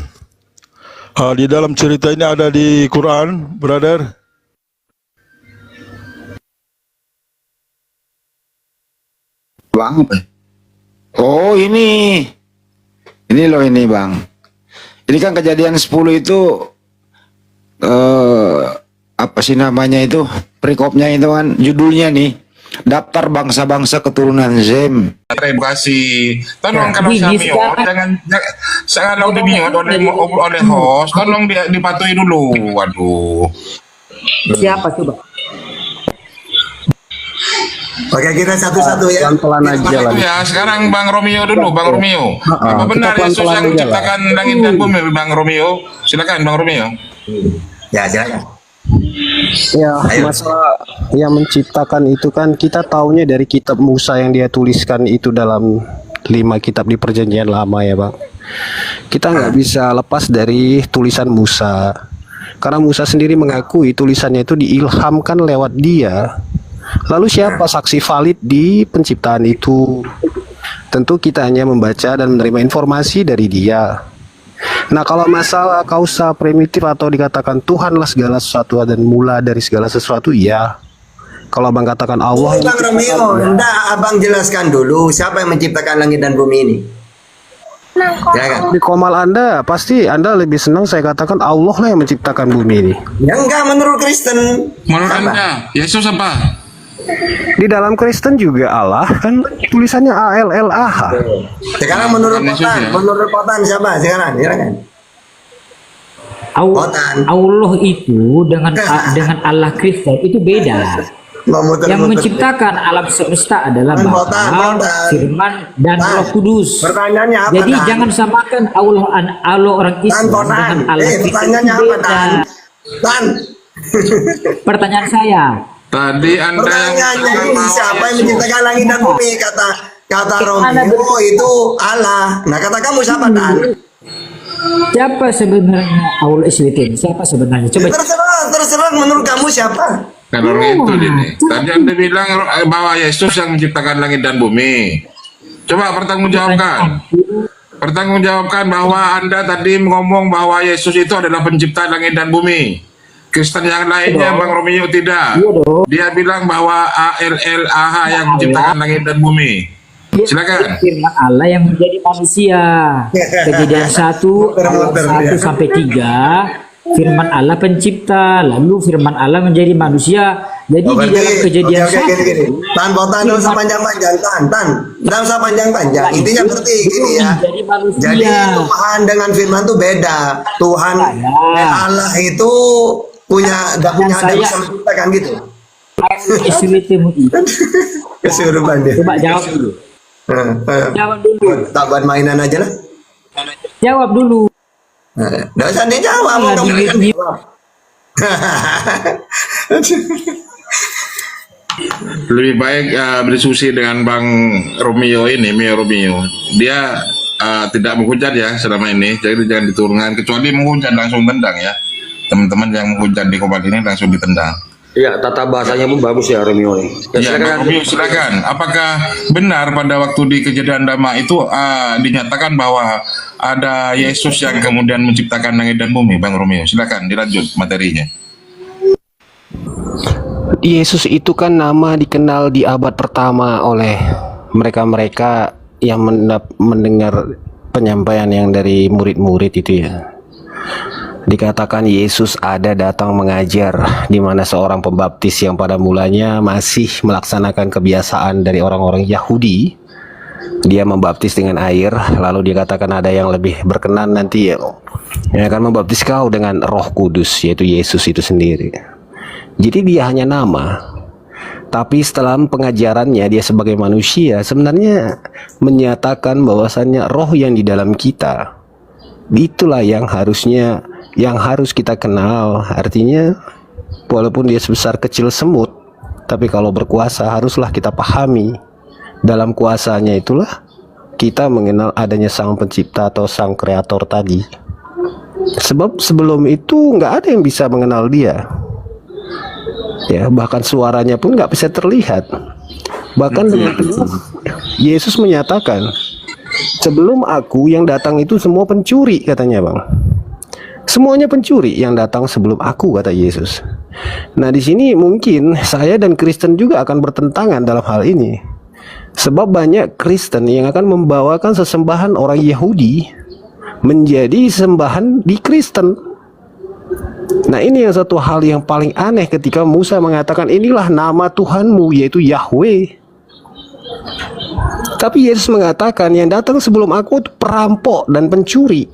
Di dalam cerita ini ada di Quran, brother. Bang apa? Oh ini loh ini Bang. Ini kan kejadian 10 itu apa sih namanya itu? Perikopnya itu kan judulnya nih. Daftar bangsa-bangsa keturunan Sem. Edukasi. Tolong kalau saya mute, jangan di mute oleh host. Tolong dipatuhi dulu. Waduh. Siapa coba? Oke, kita satu-satu ya. Pelan-pelan aja lah. Ya, sekarang Bang Romeo dulu, Bang Romeo. Apa benar Yesus yang menciptakan langit dan bumi, Bang Romeo? Silakan Bang Romeo. Ya, silakan. Ya, masalah yang menciptakan itu kan kita taunya dari kitab Musa yang dia tuliskan itu dalam 5 kitab di perjanjian lama ya Bang. Kita nggak bisa lepas dari tulisan Musa. Karena Musa sendiri mengakui tulisannya itu diilhamkan lewat dia. Lalu siapa saksi valid di penciptaan itu? Tentu kita hanya membaca dan menerima informasi dari dia. Nah, kalau masalah kausa primitif atau dikatakan Tuhanlah segala sesuatu dan mula dari segala sesuatu, ya. Kalau Abang katakan Allah, Bang Romeo, hendak Abang jelaskan dulu siapa yang menciptakan langit dan bumi ini. Ya kan? di komal Anda, pasti Anda lebih senang saya katakan Allah lah yang menciptakan bumi ini. Ya enggak, menurut Kristen. Menurut Anda, Yesus apa? Di dalam Kristen juga Allah kan tulisannya ALLAH. Sekarang menurut Yesus, Potan, ya? menurut Potan siapa sekarang? Silakan. Allah itu dengan Allah Kristen itu beda. Yang menciptakan alam semesta adalah Bapa, Firman, dan Roh Kudus. Pertanyaannya apa? Jadi jangan samakan Allah orang Islam dengan Allah Kristen. Pertanyaannya Itu apa, beda. Tan? Pertanyaan saya. Tadi Anda Pertanyaannya ini siapa yang menciptakan langit dan bumi? Kata Romeo itu Allah. Nah, kata kamu siapa, Tan? Siapa sebenarnya Allah SWT? Siapa sebenarnya? Coba. Terserah menurut kamu siapa? kalau itu ini. Tadi Anda bilang bahwa Yesus yang menciptakan langit dan bumi. Coba pertanggungjawabkan bahwa Anda tadi ngomong bahwa Yesus itu adalah pencipta langit dan bumi. Kristen yang lainnya Bang Romeo tidak. Dia bilang bahwa ALLAH yang menciptakan langit dan bumi. Silakan. Firman Allah yang menjadi manusia. Kejadian 1 sampai 3. Firman Allah pencipta, lalu firman Allah menjadi manusia. Jadi di dalam kejadian gini. Tan, nggak usah panjang-panjang, Tan, nggak usah panjang-panjang. Intinya berarti gini ya. Jadi Tuhan dengan firman itu beda. Tuhan Allah itu nggak bisa menciptakan gitu. Kesurupan dia. Coba jawab dulu. Jawab dulu. Tak buat mainan aja lah. Jawab dulu. Nggak usah dia jawab. Lebih baik berdiskusi dengan Bang Romeo ini, Romeo. Dia tidak menghujat ya selama ini, jadi jangan diturunkan. Kecuali menghujat langsung tendang ya. Teman-teman yang menghujat di komat ini langsung ditendang. Iya, tata bahasanya pun bagus ya Romeo ini. Ya, Bang Romeo silakan. Apakah benar pada waktu di kejadian lama itu dinyatakan bahwa ada Yesus yang kemudian menciptakan langit dan bumi, Bang Romeo? Silakan dilanjut materinya. Yesus itu kan nama dikenal di abad pertama oleh mereka-mereka yang mendengar penyampaian yang dari murid-murid itu ya. Dikatakan Yesus ada datang mengajar, di mana seorang pembaptis yang pada mulanya masih melaksanakan kebiasaan dari orang-orang Yahudi. Dia membaptis dengan air, lalu dikatakan ada yang lebih berkenan nanti ya, yang akan membaptis kau dengan Roh Kudus, yaitu Yesus itu sendiri. Jadi dia hanya nama, tapi setelah pengajarannya dia sebagai manusia sebenarnya menyatakan bahwasannya roh yang di dalam kita itulah yang harus kita kenal. Artinya walaupun dia sebesar kecil semut, tapi kalau berkuasa haruslah kita pahami. Dalam kuasanya itulah kita mengenal adanya sang pencipta atau sang kreator tadi. Sebab sebelum itu nggak ada yang bisa mengenal dia. Ya, bahkan suaranya pun nggak bisa terlihat. Bahkan dengan Yesus menyatakan, sebelum aku yang datang itu semua pencuri, katanya Bang. Semuanya pencuri yang datang sebelum aku, kata Yesus. Nah, di sini mungkin saya dan Kristen juga akan bertentangan dalam hal ini. Sebab banyak Kristen yang akan membawakan sesembahan orang Yahudi menjadi sembahan di Kristen. Nah, ini yang satu hal yang paling aneh ketika Musa mengatakan inilah nama Tuhanmu, yaitu Yahweh. Tapi Yesus mengatakan yang datang sebelum aku itu perampok dan pencuri.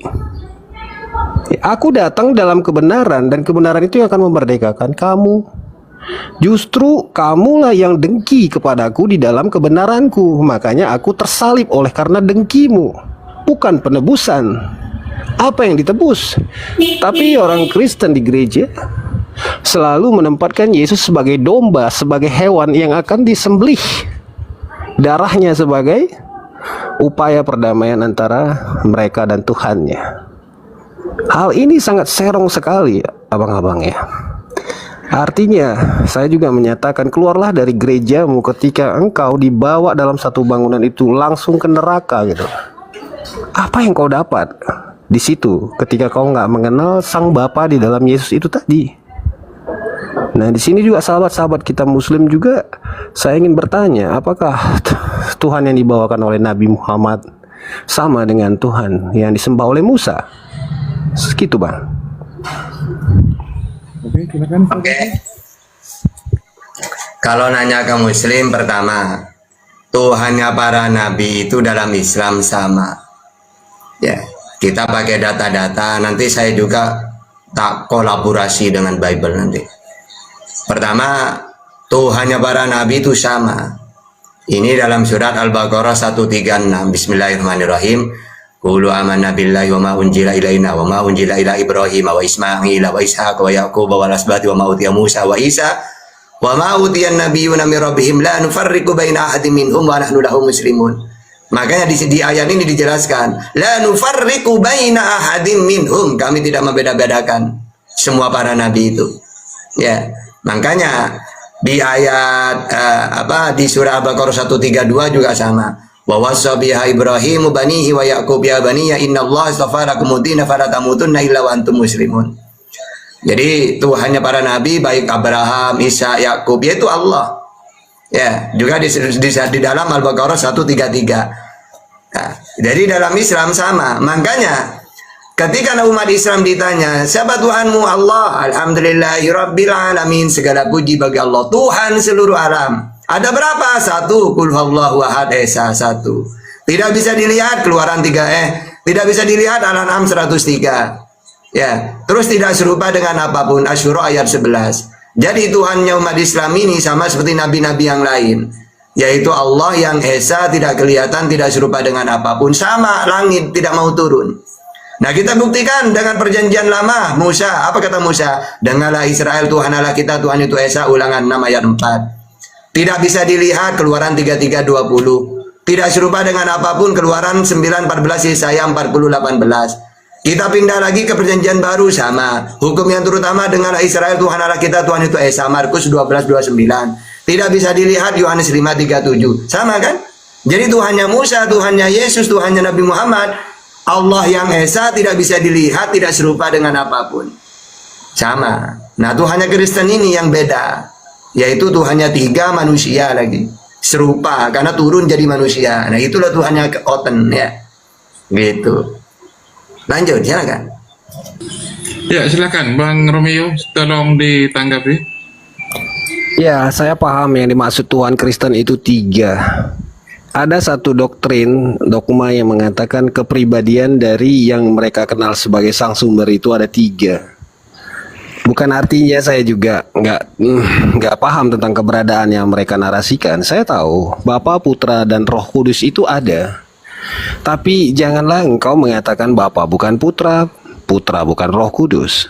Aku datang dalam kebenaran, dan kebenaran itu yang akan memerdekakan kamu. Justru kamulah yang dengki kepadaku di dalam kebenaranku. Makanya aku tersalib oleh karena dengkimu, bukan penebusan. Apa yang ditebus? Tapi orang Kristen di gereja selalu menempatkan Yesus sebagai domba, sebagai hewan yang akan disembelih, darahnya sebagai upaya perdamaian antara mereka dan Tuhannya. Hal ini sangat serong sekali, abang-abang ya. Artinya, saya juga menyatakan keluarlah dari gerejamu ketika engkau dibawa dalam satu bangunan itu langsung ke neraka gitu. Apa yang kau dapat di situ ketika kau nggak mengenal Sang Bapa di dalam Yesus itu tadi? Nah, di sini juga sahabat-sahabat kita Muslim juga, saya ingin bertanya, apakah Tuhan yang dibawakan oleh Nabi Muhammad sama dengan Tuhan yang disembah oleh Musa? Segitu, Bang. Oke. Kalau nanya ke Muslim, pertama, Tuhannya para Nabi itu dalam Islam sama. Ya, kita pakai data-data. Nanti saya juga tak kolaborasi dengan Bible nanti. Pertama, Tuhannya para Nabi itu sama. Ini dalam surat Al-Baqarah 136. Bismillahirrahmanirrahim. Qulu amanna billahi wa ma unzila ilaina wa ma unzila ila Ibrahim wa Ismail wa Ishaq wa Yaqub wa al-asbati wa ma utiya Musa wa Isa wa ma utiya an-nabiyyuna min rabbihim la nufarriqu baina ahadin minhum wa nahnu lahu muslimun. Makanya di ayat ini dijelaskan, la nufarriqu baina ahadin minhum, kami tidak membeda-bedakan semua para nabi itu. Ya, makanya di ayat di surah Al-Baqarah 132 juga sama. Wa wassa biha Ibrahimu banihi wa Yaqub ya baniya innallaha astafa lakumuddin fala tamutunna illa wa antum muslimun. Jadi Tuhannya para nabi baik Abraham, Isa, Yakub yaitu Allah. Ya, juga di dalam Al-Baqarah 133. Nah, jadi dalam Islam sama. Makanya ketika umat Islam ditanya, siapa Tuhanmu? Allah. Alhamdulillahirabbil alamin. Segala puji bagi Allah, Tuhan seluruh alam. Ada berapa? Satu. Qul huwallahu ahad, Esa satu. Tidak bisa dilihat Keluaran 3 tidak bisa dilihat Al-An'am 103. Ya, terus tidak serupa dengan apapun. Asy-Syura ayat 11. Jadi Tuhannya umat Islam ini sama seperti nabi-nabi yang lain, yaitu Allah yang Esa, tidak kelihatan, tidak serupa dengan apapun, sama langit, tidak mau turun. Nah, kita buktikan dengan perjanjian lama. Musa, apa kata Musa? Dengarlah Israel, Tuhan Allah kita, Tuhan itu Esa. Ulangan 6 ayat 4. Tidak bisa dilihat Keluaran 33:20. Tidak serupa dengan apapun Keluaran 9:14, Yesaya 40:18. Kita pindah lagi ke perjanjian baru, sama. Hukum yang terutama dengarlah Israel, Tuhan Allah kita, Tuhan itu Esa. Markus 12:29. Tidak bisa dilihat Yohanes 5:37. Sama kan? Jadi Tuhannya Musa, Tuhannya Yesus, Tuhannya Nabi Muhammad, Allah yang Esa tidak bisa dilihat, tidak serupa dengan apapun. Sama. Nah, Tuhannya Kristen ini yang beda, yaitu Tuhannya 3 manusia lagi, serupa karena turun jadi manusia. Nah, itulah Tuhannya Oten ya, gitu. Lanjut, silakan. Ya, silakan Bang Romeo, tolong ditanggapi. Ya, saya paham yang dimaksud Tuhan Kristen itu 3. Ada satu doktrin, dogma yang mengatakan kepribadian dari yang mereka kenal sebagai sang sumber itu ada 3. Bukan artinya saya juga nggak paham tentang keberadaan yang mereka narasikan. Saya tahu Bapa, Putra, dan Roh Kudus itu ada. Tapi janganlah engkau mengatakan Bapa bukan Putra, Putra bukan Roh Kudus.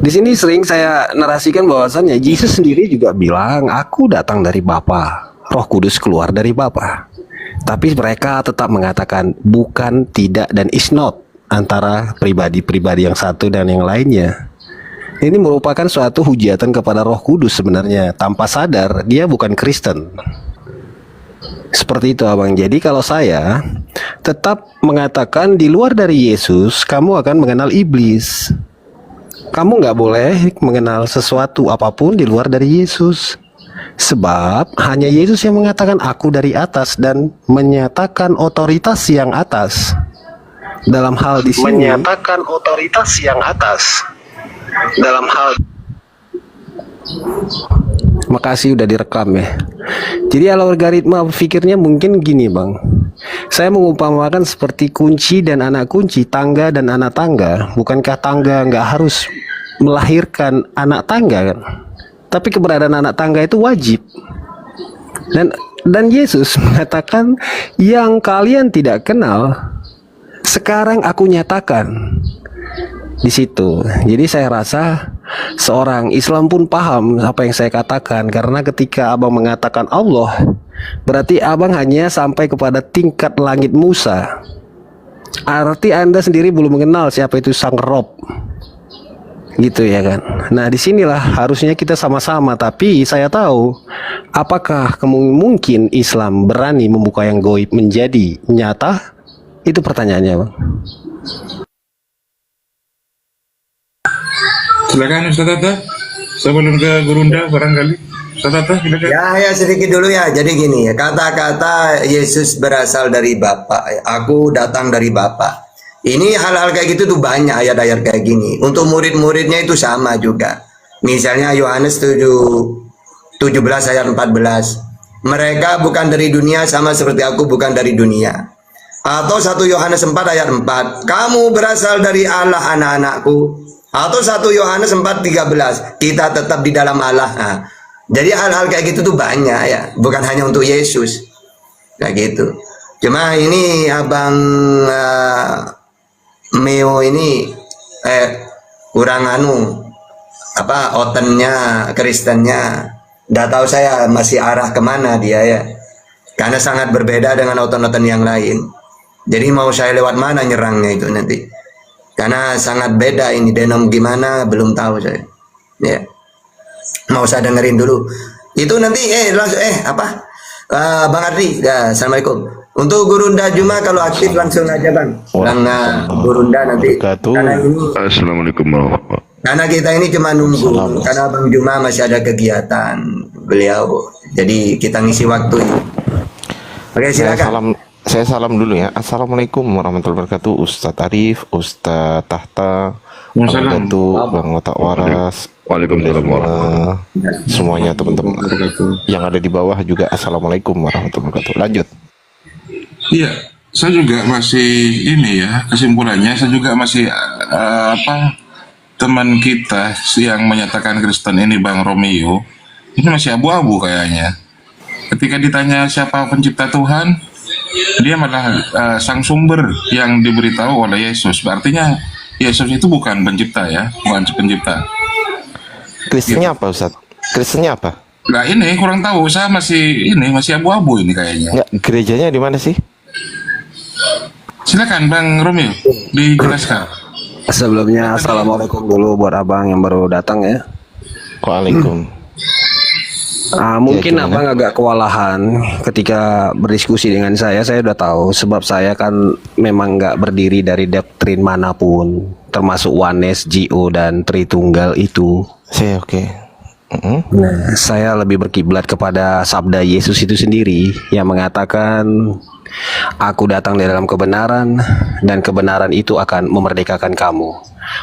Di sini sering saya narasikan bahwasannya Yesus sendiri juga bilang, aku datang dari Bapa, Roh Kudus keluar dari Bapa. Tapi mereka tetap mengatakan bukan, tidak, dan is not antara pribadi-pribadi yang satu dan yang lainnya. Ini merupakan suatu hujatan kepada Roh Kudus sebenarnya. Tanpa sadar dia bukan Kristen. Seperti itu, abang. Jadi kalau saya tetap mengatakan di luar dari Yesus, kamu akan mengenal iblis. Kamu nggak boleh mengenal sesuatu apapun di luar dari Yesus. Sebab hanya Yesus yang mengatakan aku dari atas dan menyatakan otoritas yang atas. Dalam hal di sini menyatakan otoritas yang atas. Dalam hal Makasih udah direkam ya. Jadi algoritma pikirnya mungkin gini bang. Saya mengumpamakan seperti kunci dan anak kunci, tangga dan anak tangga. Bukankah tangga nggak harus melahirkan anak tangga kan? Tapi keberadaan anak tangga itu wajib. Dan Yesus mengatakan yang kalian tidak kenal sekarang aku nyatakan di situ. Jadi saya rasa seorang Islam pun paham apa yang saya katakan, karena ketika abang mengatakan Allah, berarti abang hanya sampai kepada tingkat langit Musa. Arti Anda sendiri belum mengenal siapa itu Sang Rob, gitu ya kan. Nah disinilah harusnya kita sama-sama. Tapi saya tahu apakah mungkin Islam berani membuka yang goib menjadi nyata, itu pertanyaannya bang. Silakan Ustaz Tata. Sebelum ke Gurunda barangkali. Ustaz Tata, silakan. Ya sedikit dulu ya. Jadi gini ya, kata-kata Yesus berasal dari Bapa. Aku datang dari Bapa. Ini hal-hal kayak gitu tuh banyak ayat-ayat kayak gini. Untuk murid-muridnya itu sama juga. Misalnya Yohanes 17 ayat 14. Mereka bukan dari dunia sama seperti aku bukan dari dunia. Atau 1 Yohanes 4 ayat 4. Kamu berasal dari Allah anak-anakku. Atau 1 Yohanes 4:13, kita tetap di dalam Allah. Nah, jadi hal-hal kayak gitu tuh banyak ya, bukan hanya untuk Yesus kayak gitu. Cuma ini abang Meo ini kurang otennya Kristennya. Nggak tahu saya masih arah kemana dia ya, karena sangat berbeda dengan oten-oten yang lain. Jadi mau saya lewat mana nyerangnya itu nanti. Karena sangat beda ini, denom gimana belum tahu saya. Ya. Mau saya dengerin dulu. Itu nanti langsung Bang Ardi. Ya, Assalamualaikum. Untuk Gurunda Juma kalau aktif langsung aja Bang. Bang Gurunda nanti. Karena ini Assalamualaikum warahmatullahi wabarakatuh. karena kita ini cuma nunggu, karena Bang Juma masih ada kegiatan beliau. Jadi kita ngisi waktu. Oke, silakan. Saya salam dulu ya. Assalamualaikum warahmatullahi wabarakatuh. Ustadz Arif, Ustadz Tahta, Bang Datu, Bang Otak Waras, Waalaikumsalam warahmatullahi wabarakatuh. semuanya teman-teman yang ada di bawah juga. Assalamualaikum warahmatullahi wabarakatuh. Lanjut. Iya, saya juga masih ini ya, kesimpulannya saya juga masih teman kita yang menyatakan Kristen ini Bang Romeo ini masih abu-abu kayaknya. Ketika ditanya siapa pencipta Tuhan, dia malah sang sumber yang diberitahu oleh Yesus. Artinya Yesus itu bukan pencipta ya, bukan pencipta. Kristennya apa Ustadz? Kristennya apa? Nah ini kurang tahu, saya masih abu-abu ini kayaknya. Nggak, gerejanya di mana sih? Silakan Bang Romeo dijelaskan. Sebelumnya assalamualaikum dulu buat abang yang baru datang ya. Waalaikumsalam. Mungkin abang agak kewalahan ketika berdiskusi dengan saya udah tahu, sebab saya kan memang nggak berdiri dari doktrin manapun, termasuk Oneness, GO, dan Tritunggal itu. Oke. Nah, saya lebih berkiblat kepada sabda Yesus itu sendiri yang mengatakan, aku datang dari dalam kebenaran dan kebenaran itu akan memerdekakan kamu.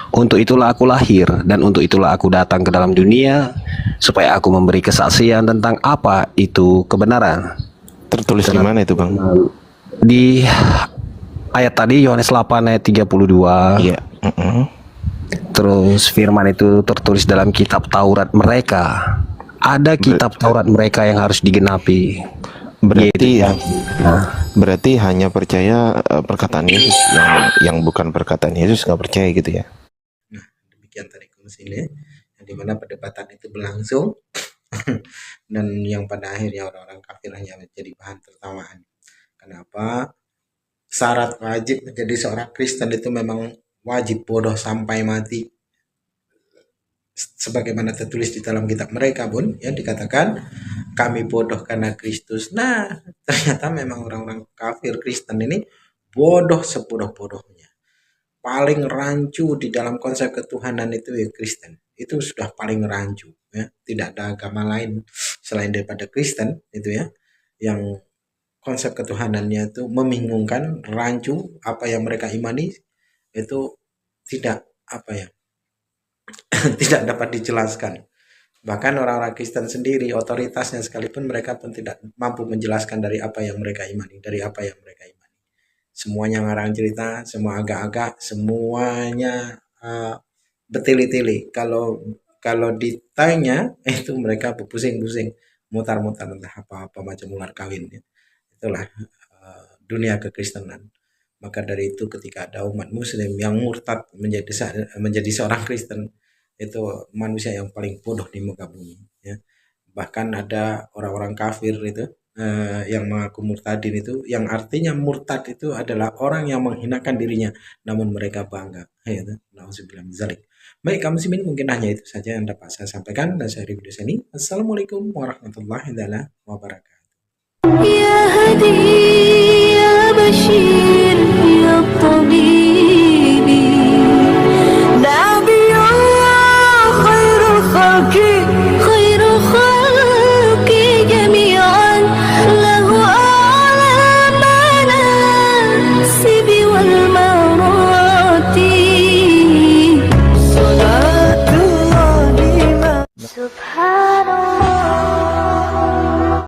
Untuk itulah aku lahir dan untuk itulah aku datang ke dalam dunia, supaya aku memberi kesaksian tentang apa itu kebenaran. Tertulis di mana itu Bang? Di ayat tadi Yohanes 8 ayat 32. Iya. Terus firman itu tertulis dalam kitab Taurat mereka. Ada kitab Taurat mereka yang harus digenapi. Berarti hanya percaya perkataan Yesus, yang bukan perkataan Yesus nggak percaya gitu ya. Nah, demikian tadi konsili yang dimana perdebatan itu berlangsung dan yang pada akhirnya orang-orang kafir hanya menjadi bahan tertawaan. Kenapa? Syarat wajib menjadi seorang Kristen itu memang wajib bodoh sampai mati. Sebagaimana tertulis di dalam kitab mereka pun ya dikatakan kami bodoh karena Kristus. Nah, ternyata memang orang-orang kafir Kristen ini bodoh sebodoh-bodohnya. Paling rancu di dalam konsep ketuhanan itu ya Kristen. Itu sudah paling rancu ya. Tidak ada agama lain selain daripada Kristen itu ya, yang konsep ketuhanannya itu membingungkan, rancu, apa yang mereka imani itu tidak apa ya tidak dapat dijelaskan. Bahkan orang-orang Kristen sendiri, otoritasnya sekalipun mereka pun tidak mampu menjelaskan dari apa yang mereka imani, semuanya ngarang cerita, semua agak-agak, semuanya bertele-tele. Kalau ditanya itu mereka berpusing-pusing, mutar-mutar entah apa-apa macam ular kawin ya. Itulah dunia kekristenan. Maka dari itu ketika ada umat muslim yang murtad menjadi seorang Kristen, itu manusia yang paling bodoh di muka bumi ya. Bahkan ada orang-orang kafir itu yang mengaku murtadin itu, yang artinya murtad itu adalah orang yang menghinakan dirinya namun mereka bangga ya. Nauzubillah min dzalik. Baik kaum muslimin, mungkin hanya itu saja yang dapat saya sampaikan dan saya review di sini. Assalamualaikum warahmatullahi wabarakatuh. يا هدي يا بشير يا طبيب